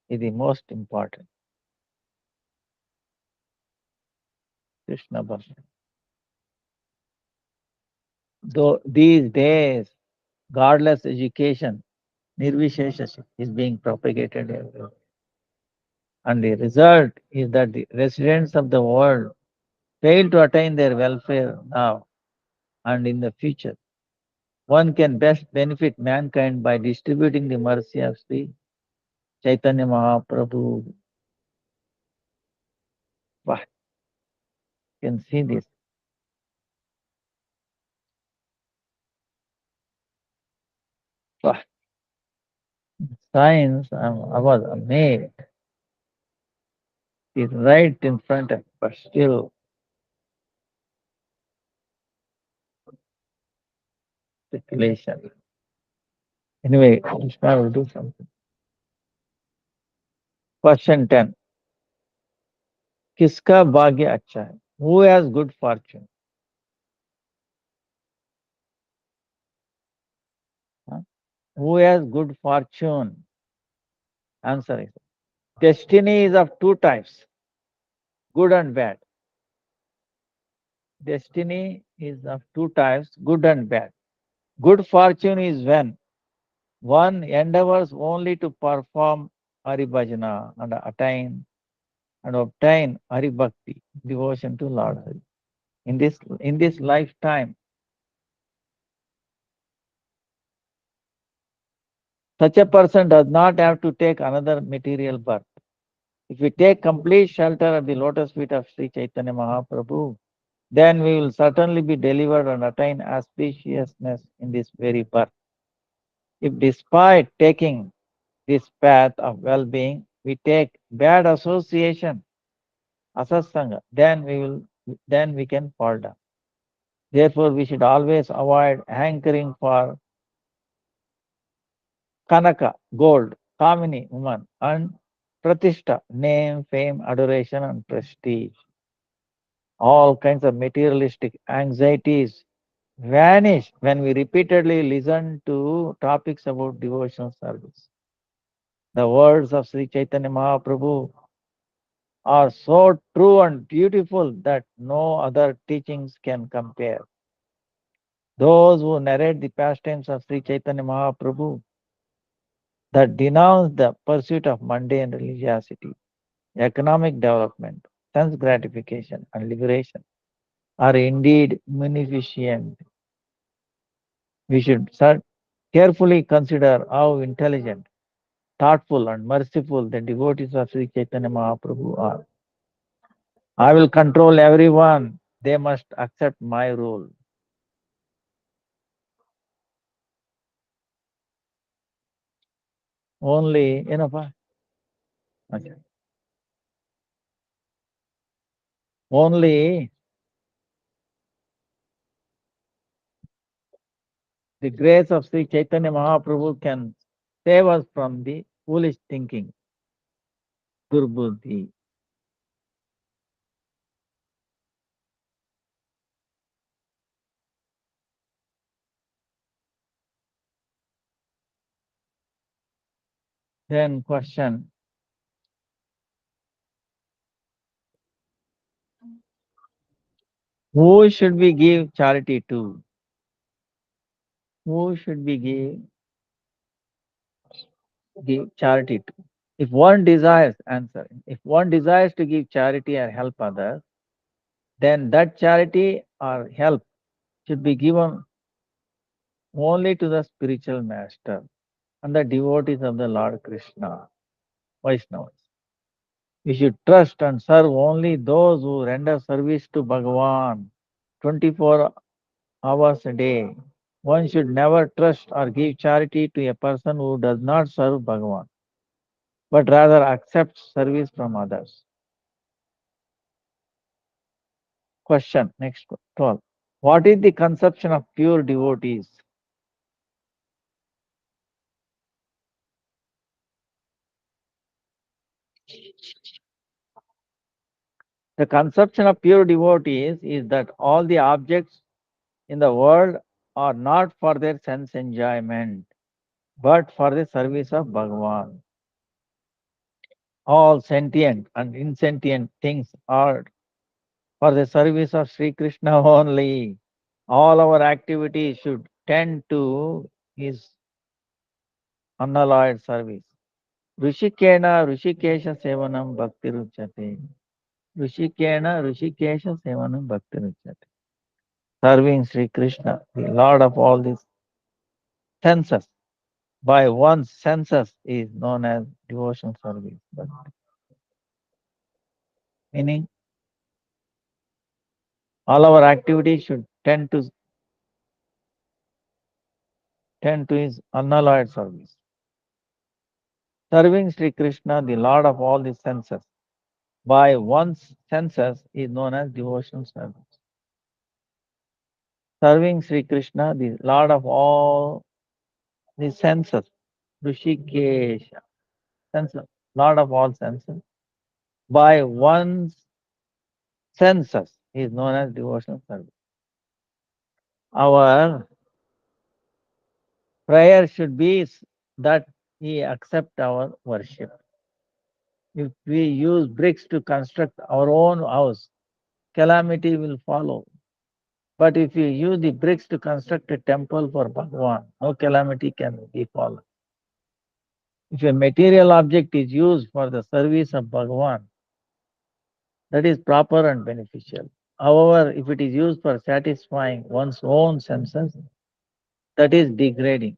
is the most important. Krishna Bhakti. Though these days, godless education, Nirvishesha, is being propagated everywhere. And the result is that the residents of the world fail to attain their welfare now and in the future. One can best benefit mankind by distributing the mercy of Sri Chaitanya Mahaprabhu. Wow, you can see this. Wow. Science, I was amazed. It's right in front of, but still speculation. Anyway, Krishna will do something. Question 10. किसका भाग्य अच्छा है? Who has good fortune? Huh? Who has good fortune? Answer is destiny is of two types, good and bad. Destiny is of two types, good and bad. Good fortune is when one endeavors only to perform Hari Bhajana and attain and obtain Hari Bhakti, devotion to Lord Hari. In this lifetime, such a person does not have to take another material birth. If we take complete shelter at the lotus feet of Sri Chaitanya Mahaprabhu, then we will certainly be delivered and attain auspiciousness in this very birth. If despite taking this path of well-being, we take bad association, asatsanga, then we can fall down. Therefore, we should always avoid hankering for Kanaka, gold, Kamini, woman, and Pratishta, name, fame, adoration, and prestige. All kinds of materialistic anxieties vanish when we repeatedly listen to topics about devotional service. The words of Sri Chaitanya Mahaprabhu are so true and beautiful that no other teachings can compare. Those who narrate the pastimes of Sri Chaitanya Mahaprabhu that denounce the pursuit of mundane religiosity, economic development, sense gratification, and liberation are indeed munificent. We should carefully consider how intelligent, thoughtful, and merciful the devotees of Sri Chaitanya Mahaprabhu are. I will control everyone. They must accept my rule. Only, okay. Only the grace of Sri Chaitanya Mahaprabhu can save us from the foolish thinking, durbuddhi. Then question, who should we give charity to? Who should we give charity to? If one desires, answer, if one desires to give charity or help others, then that charity or help should be given only to the spiritual master and the devotees of the Lord Krishna, Vaishnavas. We should trust and serve only those who render service to Bhagavan 24 hours a day. One should never trust or give charity to a person who does not serve Bhagavan, but rather accepts service from others. Question, next 12. What is the conception of pure devotees? The conception of pure devotees is that all the objects in the world are not for their sense enjoyment, but for the service of Bhagavan. All sentient and insentient things are for the service of Sri Krishna only. All our activities should tend to his unalloyed service. Rishikena Rishikesha Sevanam Bhakti Ruchate. Rishikena Rishikesha Sevanam Bhakti Ruchate. Serving Sri Krishna, the Lord of all these senses, by one's senses is known as devotional service. But meaning, all our activities should tend to his unalloyed service. Serving Sri Krishna, the Lord of all the senses, by one's senses is known as devotional service. Serving Sri Krishna, the Lord of all the senses, Rishikesha, senses, Lord of all senses, by one's senses is known as devotional service. Our prayer should be that he accept our worship. If we use bricks to construct our own house, calamity will follow. But if you use the bricks to construct a temple for Bhagavan, no calamity can befall. If a material object is used for the service of Bhagavan, that is proper and beneficial. However, if it is used for satisfying one's own senses, that is degrading.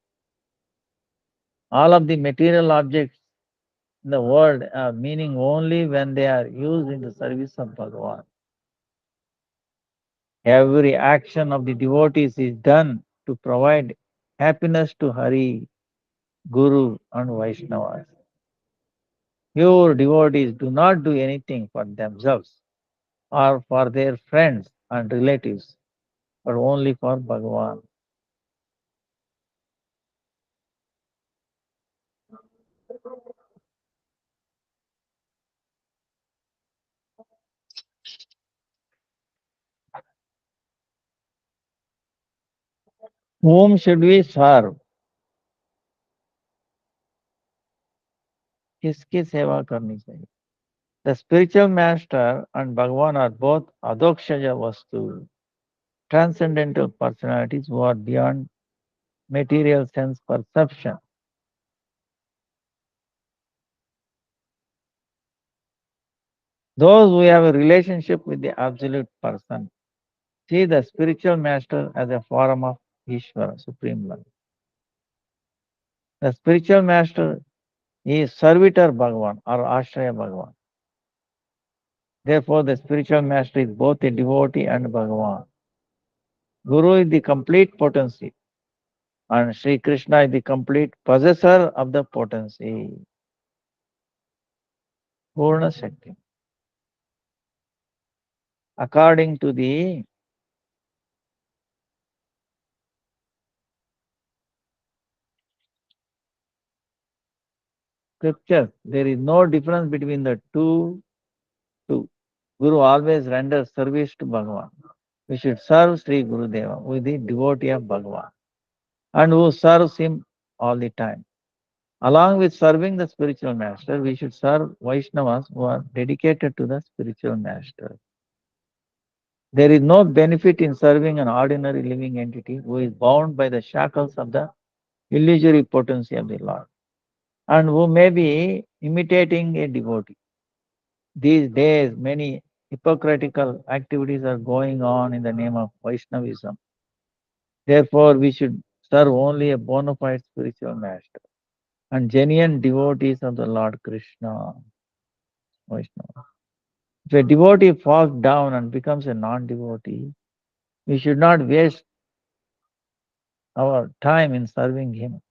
All of the material objects in the world have meaning only when they are used in the service of Bhagavan. Every action of the devotees is done to provide happiness to Hari, Guru, and Vaishnavas. Pure devotees do not do anything for themselves or for their friends and relatives, but only for Bhagavan. Whom should we serve? किसकी सेवा करनी चाहिए? The spiritual master and Bhagavan are both adokshaja vastu, transcendental personalities who are beyond material sense perception. Those who have a relationship with the absolute person see the spiritual master as a form of Ishvara, Supreme Lord. The spiritual master is servitor Bhagavan or Ashraya Bhagavan. Therefore, the spiritual master is both a devotee and Bhagavan. Guru is the complete potency, and Sri Krishna is the complete possessor of the potency. Purna Shakti. According to the scriptures, there is no difference between the two. Guru always renders service to Bhagavan. We should serve Sri Gurudeva, who is the devotee of Bhagavan, and who serves him all the time. Along with serving the spiritual master, we should serve Vaishnavas who are dedicated to the spiritual master. There is no benefit in serving an ordinary living entity who is bound by the shackles of the illusory potency of the Lord and who may be imitating a devotee. These days, many hypocritical activities are going on in the name of Vaishnavism. Therefore, we should serve only a bona fide spiritual master and genuine devotees of the Lord Krishna. Vaishnava. If a devotee falls down and becomes a non-devotee, we should not waste our time in serving him.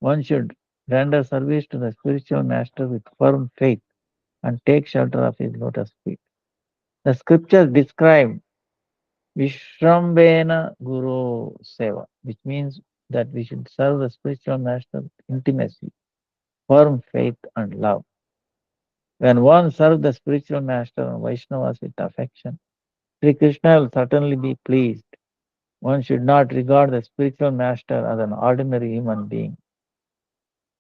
One should render service to the spiritual master with firm faith and take shelter of his lotus feet. The scriptures describe Vishrambena Guru Seva, which means that we should serve the spiritual master with intimacy, firm faith, and love. When one serves the spiritual master and Vaishnavas with affection, Sri Krishna will certainly be pleased. One should not regard the spiritual master as an ordinary human being.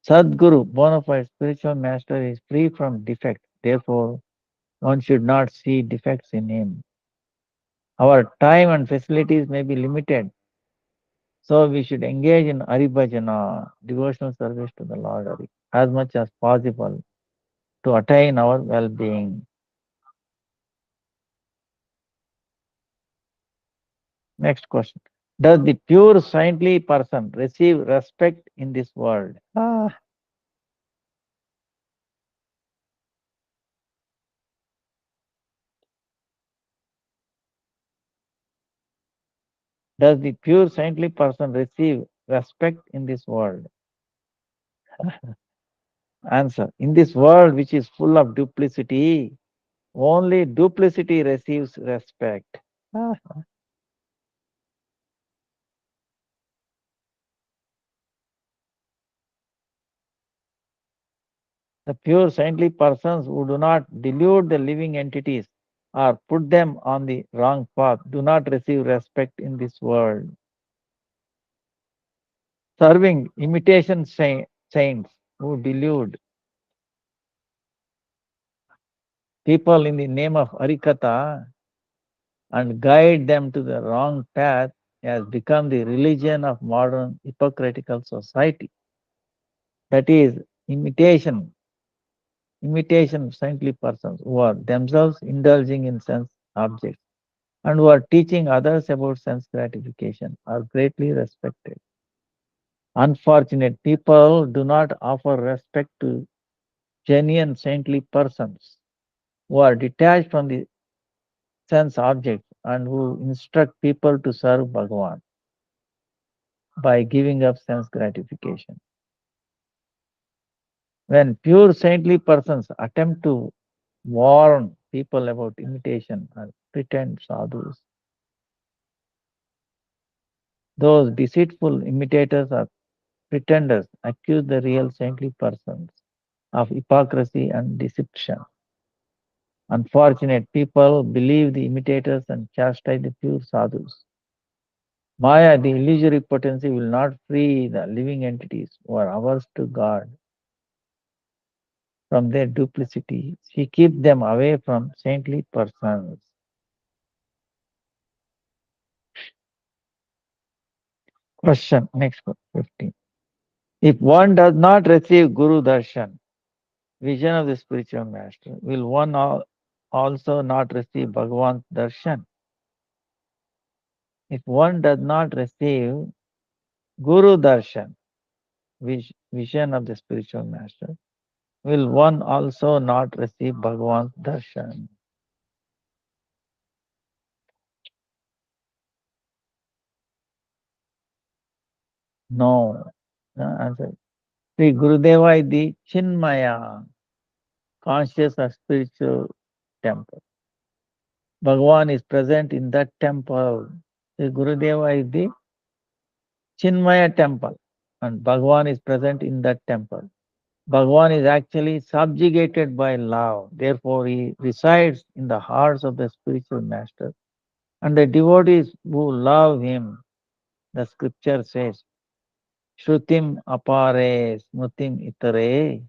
Sadguru, bona fide spiritual master, is free from defect. Therefore, one should not see defects in him. Our time and facilities may be limited, so we should engage in Haribhajana, devotional service to the Lord Hari, as much as possible to attain our well-being. Next question. Does the pure saintly person receive respect in this world? Does the pure saintly person receive respect in this world? Answer. In this world which is full of duplicity, only duplicity receives respect. The pure saintly persons who do not delude the living entities or put them on the wrong path do not receive respect in this world. Serving imitation saints who delude people in the name of Harikatha and guide them to the wrong path has become the religion of modern hypocritical society. That is, imitation, imitation of saintly persons who are themselves indulging in sense objects and who are teaching others about sense gratification are greatly respected. Unfortunate people do not offer respect to genuine saintly persons who are detached from the sense objects and who instruct people to serve Bhagavan by giving up sense gratification. When pure saintly persons attempt to warn people about imitation and pretend sadhus, those deceitful imitators or pretenders accuse the real saintly persons of hypocrisy and deception. Unfortunate people believe the imitators and chastise the pure sadhus. Maya, the illusory potency, will not free the living entities who are averse to God from their duplicity. She keeps them away from saintly persons. Question, next one, 15. If one does not receive Guru Darshan, vision of the spiritual master, will one also not receive Bhagavan's Darshan? If one does not receive Guru Darshan, vision of the spiritual master, will one also not receive Bhagavan's Darshan? No. Answer. Sri Gurudeva is the Chinmaya, conscious of spiritual temple. Bhagavan is present in that temple. Sri Gurudeva is the Chinmaya temple, and Bhagavan is present in that temple. Bhagavan is actually subjugated by love. Therefore, he resides in the hearts of the spiritual master. And the devotees who love him, the scripture says, Shrutim apare smutim itare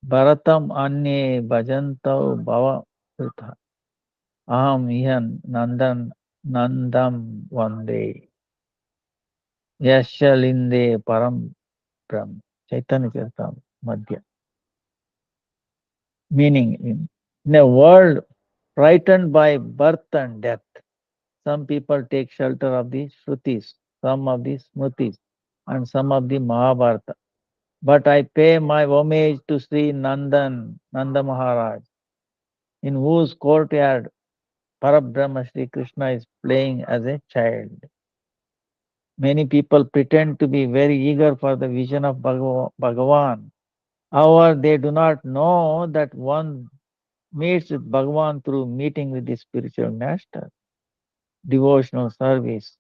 bharatam anye bhajantau bhava pritha aham ihan nandam vande yasya linde param brahm. Chaitanya Charitam Madhya. Meaning, in a world frightened by birth and death, some people take shelter of the Shrutis, some of the Smritis, and some of the Mahabharata. But I pay my homage to Sri Nanda Maharaj, in whose courtyard Parabrahma Sri Krishna is playing as a child. Many people pretend to be very eager for the vision of Bhagavan. However, they do not know that one meets with Bhagavan through meeting with the spiritual master. Devotional service,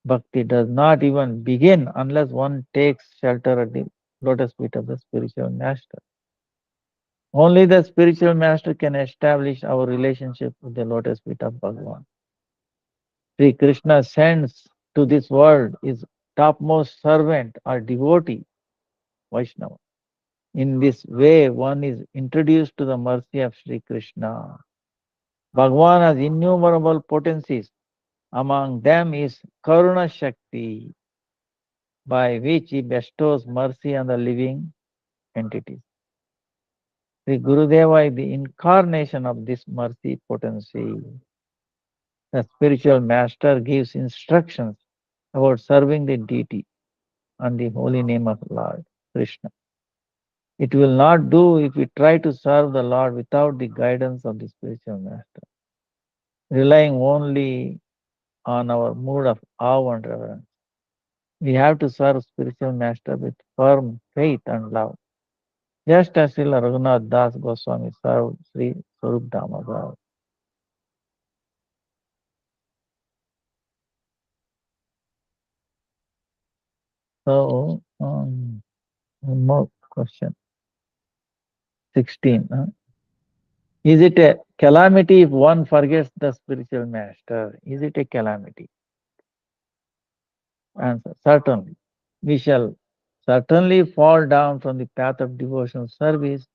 bhakti does not even begin unless one takes shelter at the lotus feet of the spiritual master. Only the spiritual master can establish our relationship with the lotus feet of Bhagavan. Sri Krishna sends to this world his topmost servant or devotee, Vaishnava. In this way, one is introduced to the mercy of Sri Krishna. Bhagavan has innumerable potencies. Among them is Karuna Shakti, by which he bestows mercy on the living entities. Sri Gurudeva is the incarnation of this mercy potency. The spiritual master gives instructions about serving the deity and the holy name of Lord Krishna. It will not do if we try to serve the Lord without the guidance of the spiritual master, relying only on our mood of awe and reverence. We have to serve spiritual master with firm faith and love, just as Srila Raghunath Das Goswami served Sri Swarup Damodar. So, one more question. 16. Is it a calamity if one forgets the spiritual master? Is it a calamity? Answer. Certainly. We shall certainly fall down from the path of devotional service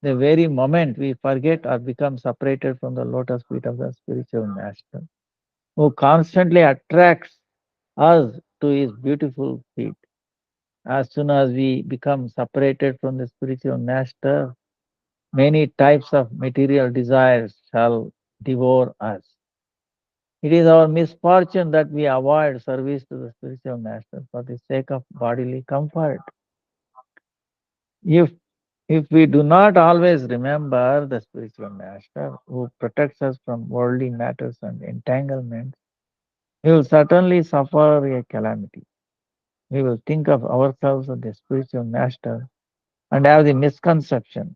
the very moment we forget or become separated from the lotus feet of the spiritual master, who constantly attracts us to his beautiful feet. As soon as we become separated from the spiritual master, many types of material desires shall devour us. It is our misfortune that we avoid service to the spiritual master for the sake of bodily comfort. If if we do not always remember the spiritual master who protects us from worldly matters and entanglements, we will certainly suffer a calamity. We will think of ourselves as the spiritual master and have the misconception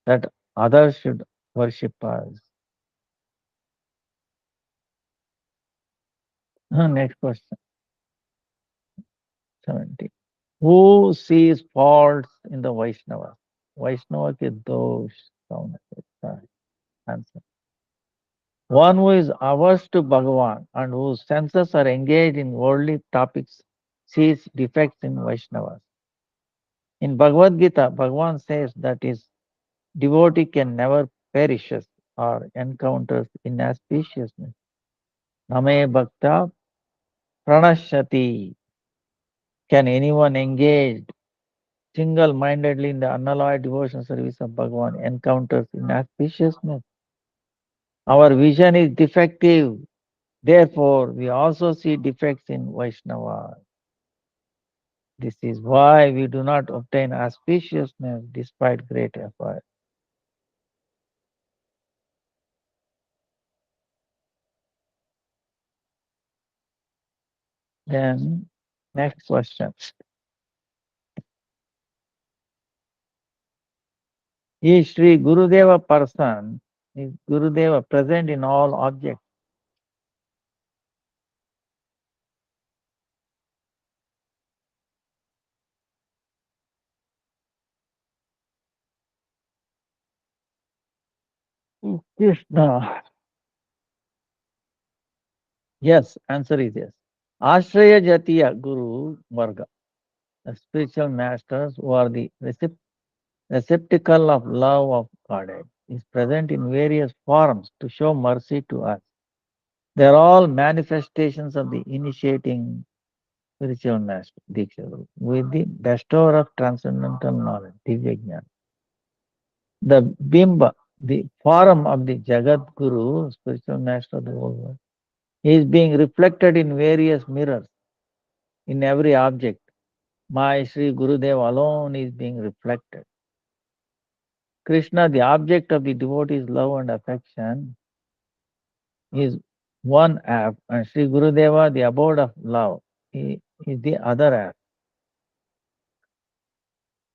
that others should worship us. Next question, 70. Who sees faults in the Vaishnava? Vaishnava ke dosh kaun hai? Answer. One who is averse to Bhagavan and whose senses are engaged in worldly topics sees defects in Vaishnavas. In Bhagavad Gita, Bhagavan says that his devotee can never perishes or encounters inauspiciousness. Name bhakta pranashati. Can anyone engaged single-mindedly in the unalloyed devotion service of Bhagavan encounters inauspiciousness? Our vision is defective. Therefore, we also see defects in Vaishnava. This is why we do not obtain auspiciousness despite great effort. Then, next question. Is Sri Gurudeva person? Is Gurudeva present in all objects? Krishna. Yes, answer is yes. Ashraya Jatiya Guru Varga, the spiritual masters who are the receptacle of love of Godhead, is present in various forms to show mercy to us. They are all manifestations of the initiating spiritual master, Diksha Guru, with the bestower of transcendental knowledge, Divya Jnana. The Bimba, the form of the Jagat Guru, spiritual master of the whole world, is being reflected in various mirrors in every object. My Sri Gurudev alone is being reflected. Krishna, the object of the devotee's love and affection, is one app, and Sri Gurudeva, the abode of love, is the other app.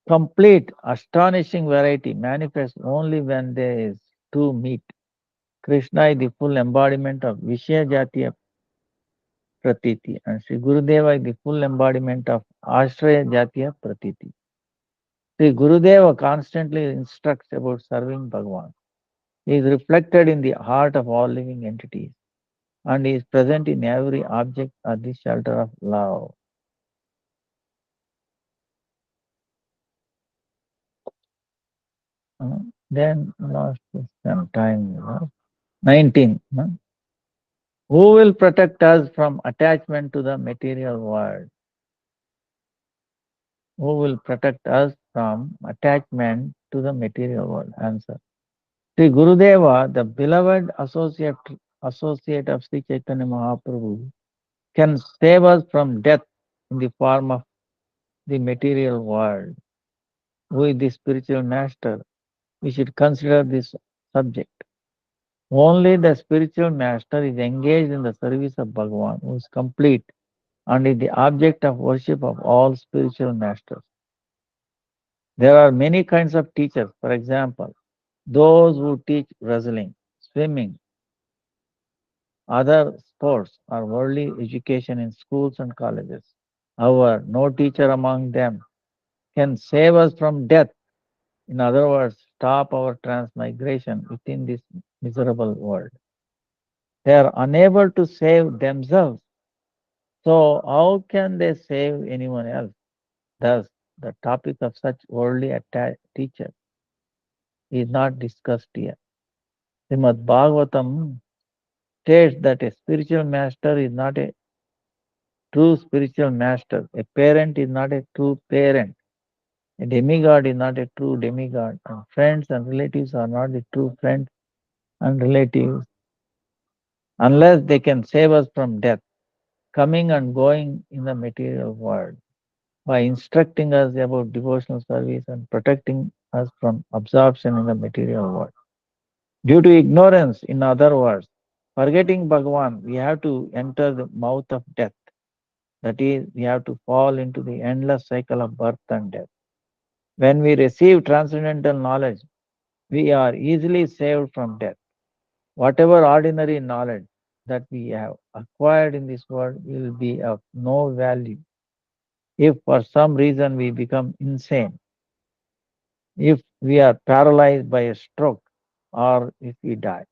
Complete, astonishing variety manifests only when there is two meet. Krishna is the full embodiment of Vishaya Jatiya Pratiti, and Sri Gurudeva is the full embodiment of Ashraya Jatiya Pratiti. Sri Gurudeva constantly instructs about serving Bhagavan. He is reflected in the heart of all living entities and is present in every object at the shelter of love. Then last question, time. 19. Who will protect us from attachment to the material world? Who will protect us from attachment to the material world? Answer. Sri Gurudeva, the beloved associate of Sri Chaitanya Mahaprabhu, can save us from death in the form of the material world. Who is the spiritual master? We should consider this subject. Only the spiritual master is engaged in the service of Bhagavan, who is complete and is the object of worship of all spiritual masters. There are many kinds of teachers. For example, those who teach wrestling, swimming, other sports, or worldly education in schools and colleges. However, no teacher among them can save us from death. In other words, stop our transmigration within this miserable world. They are unable to save themselves. So, how can they save anyone else? Thus, the topic of such worldly teacher is not discussed here. Srimad Bhagavatam states that a spiritual master is not a true spiritual master. A parent is not a true parent. A demigod is not a true demigod. And friends and relatives are not the true friends and relatives unless they can save us from death, coming and going in the material world, by instructing us about devotional service and protecting us from absorption in the material world. Due to ignorance, in other words, forgetting Bhagavan, we have to enter the mouth of death. That is, we have to fall into the endless cycle of birth and death. When we receive transcendental knowledge, we are easily saved from death. Whatever ordinary knowledge that we have acquired in this world will be of no value if for some reason we become insane, if we are paralyzed by a stroke, or if we die.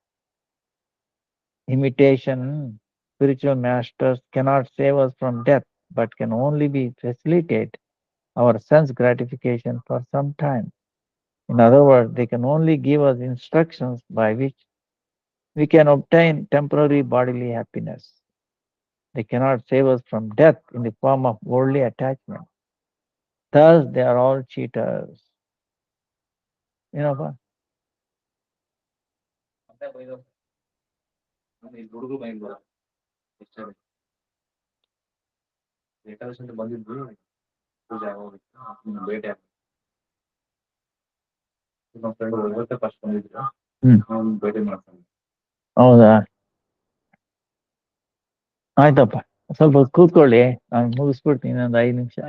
Imitation spiritual masters cannot save us from death, but can only be facilitate our sense gratification for some time. In other words, they can only give us instructions by which we can obtain temporary bodily happiness. They cannot save us from death in the form of worldly attachment. Thus, they are all cheaters. You know what? ಹೌದಾ ಆಯ್ತಪ್ಪ ಸ್ವಲ್ಪ ಹೊತ್ತು ಕೂತ್ಕೊಳ್ಳಿ ನಾನು ಮುಗಿಸ್ಬಿಡ್ತೀನಿ ಇನ್ನೊಂದು 5 ನಿಮಿಷ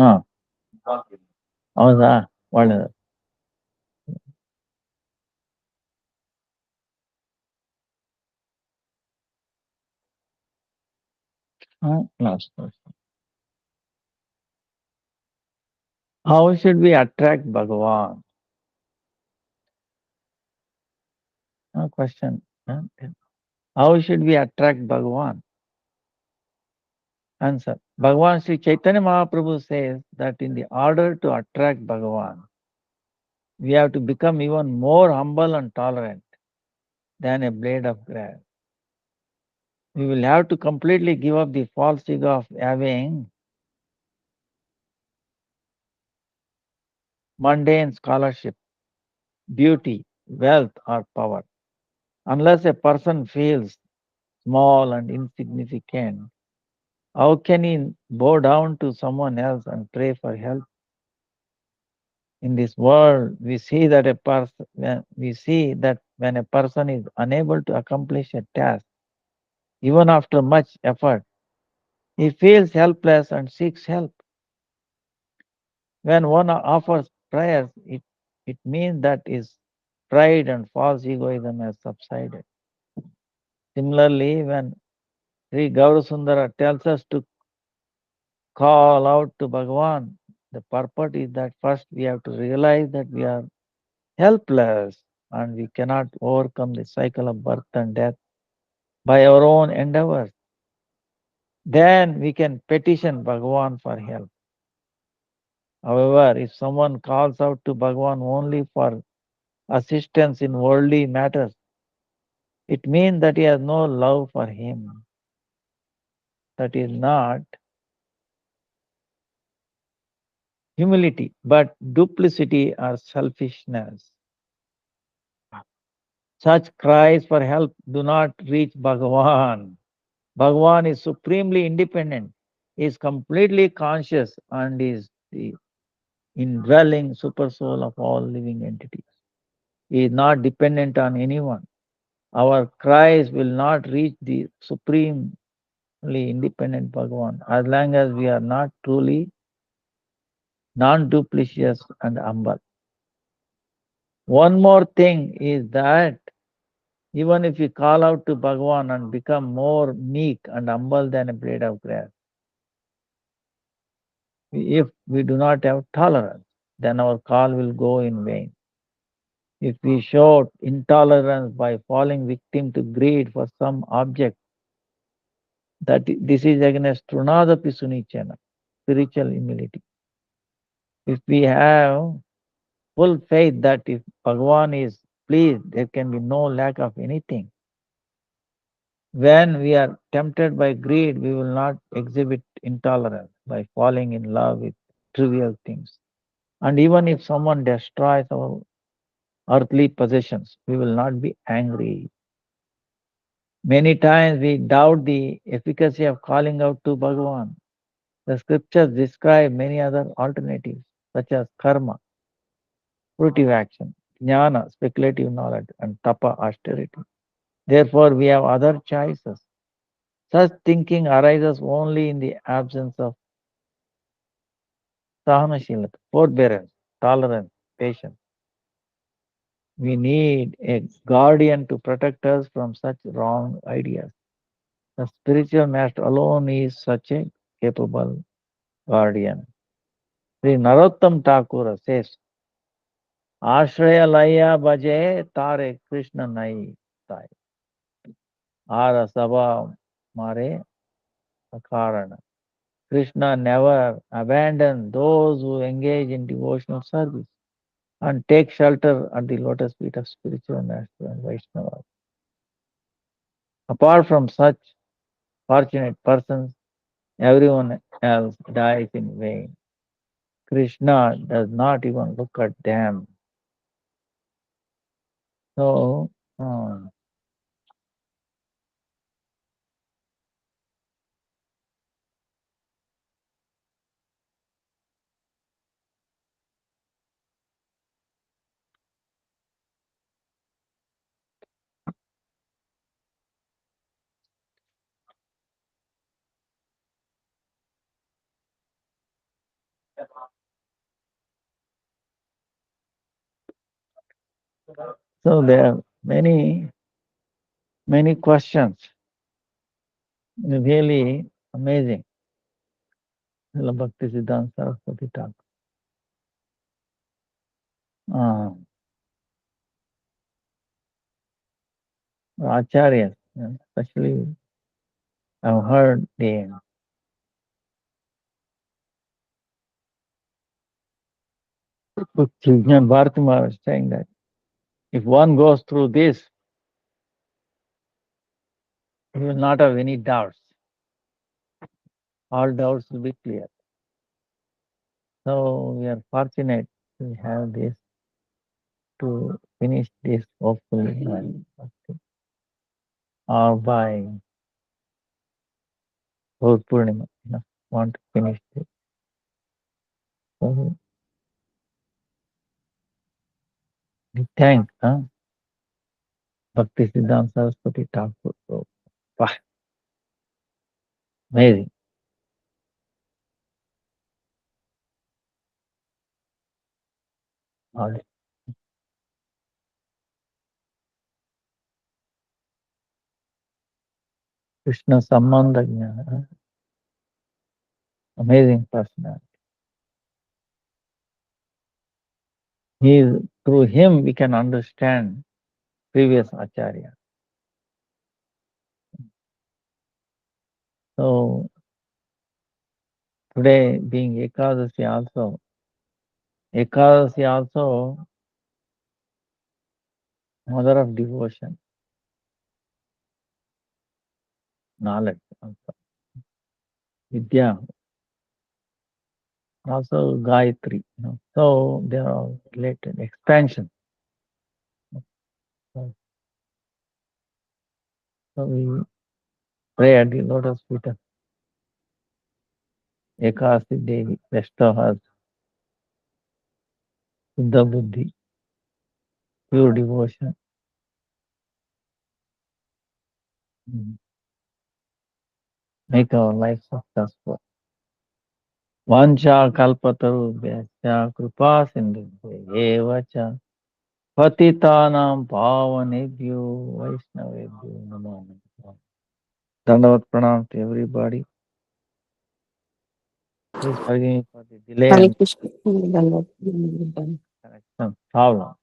ಹಾ ಹೌದಾ ಒಳ್ಳೇದು last How should we attract Bhagavan? Question. How should we attract Bhagavan? Answer. Bhagavan Sri Chaitanya Mahaprabhu says that in the order to attract Bhagavan, we have to become even more humble and tolerant than a blade of grass. We will have to completely give up the false ego of having mundane scholarship, beauty, wealth, or power. Unless a person feels small and insignificant, how can he bow down to someone else and pray for help? In this world, we see that when a person is unable to accomplish a task, even after much effort, he feels helpless and seeks help. When one offers prayers, it means that his pride and false egoism has subsided. Similarly, when Sri Gaurasundara tells us to call out to Bhagavan, the purport is that first we have to realize that we are helpless and we cannot overcome the cycle of birth and death by our own endeavors. Then we can petition Bhagavan for help. However, if someone calls out to Bhagavan only for assistance in worldly matters, it means that he has no love for him. That is not humility, but duplicity or selfishness. Such cries for help do not reach Bhagavan. Bhagavan is supremely independent. He is completely conscious and is the indwelling super soul of all living entities. He is not dependent on anyone. Our cries will not reach the supremely independent Bhagavan as long as we are not truly non-duplicitous and humble. One more thing is that even if we call out to Bhagavan and become more meek and humble than a blade of grass, if we do not have tolerance, then our call will go in vain. If we show intolerance by falling victim to greed for some object, that this is against Trunadapi Sunichana, spiritual humility. If we have full faith that if Bhagavan is please, there can be no lack of anything. When we are tempted by greed, we will not exhibit intolerance by falling in love with trivial things. And even if someone destroys our earthly possessions, we will not be angry. Many times we doubt the efficacy of calling out to Bhagavan. The scriptures describe many other alternatives, such as karma, fruitive action, jnana, speculative knowledge, and tapa, austerity. Therefore, we have other choices. Such thinking arises only in the absence of sahanashilata, forbearance, tolerance, patience. We need a guardian to protect us from such wrong ideas. The spiritual master alone is such a capable guardian. Sri Narottam Thakura says, Ashraya Laya Bhaje Tare Krishna Nai Tai. Ara Sabha Mare Akarana. Krishna never abandons those who engage in devotional service and take shelter at the lotus feet of spiritual master and Vaishnava. Apart from such fortunate persons, everyone else dies in vain. Krishna does not even look at them. So, so there are many questions. Really amazing. Srila Bhaktisiddhanta Sarasvati Thakura. Acharyas, especially I've heard the Srijan Bharati Maharaj saying that if one goes through this, he will not have any doubts. All doubts will be clear. So we are fortunate to have this to finish this hopefully or by Gaur Purnima. Want to finish this. So we thank Bhaktisiddhanta Saraswati Thakura. So, wow, amazing. All Krishna Sambandha Jnana. Amazing personality. Through him we can understand previous Acharya. So today being Ekadasi also mother of devotion, knowledge also, Vidya, also Gayatri. So they are all related, expansion. So we pray at the lotus feet of Ekadasi Devi, restore her Siddha Buddhi, pure devotion. Make our life successful. Vancha kalpatarubhyascha kripa sindhubhya cha patitanam pavanebhyo vaishnavebhyo namo namaha. Dandavat pranam to everybody. Please forgive me for the delay Hare and Krishna. connection problem.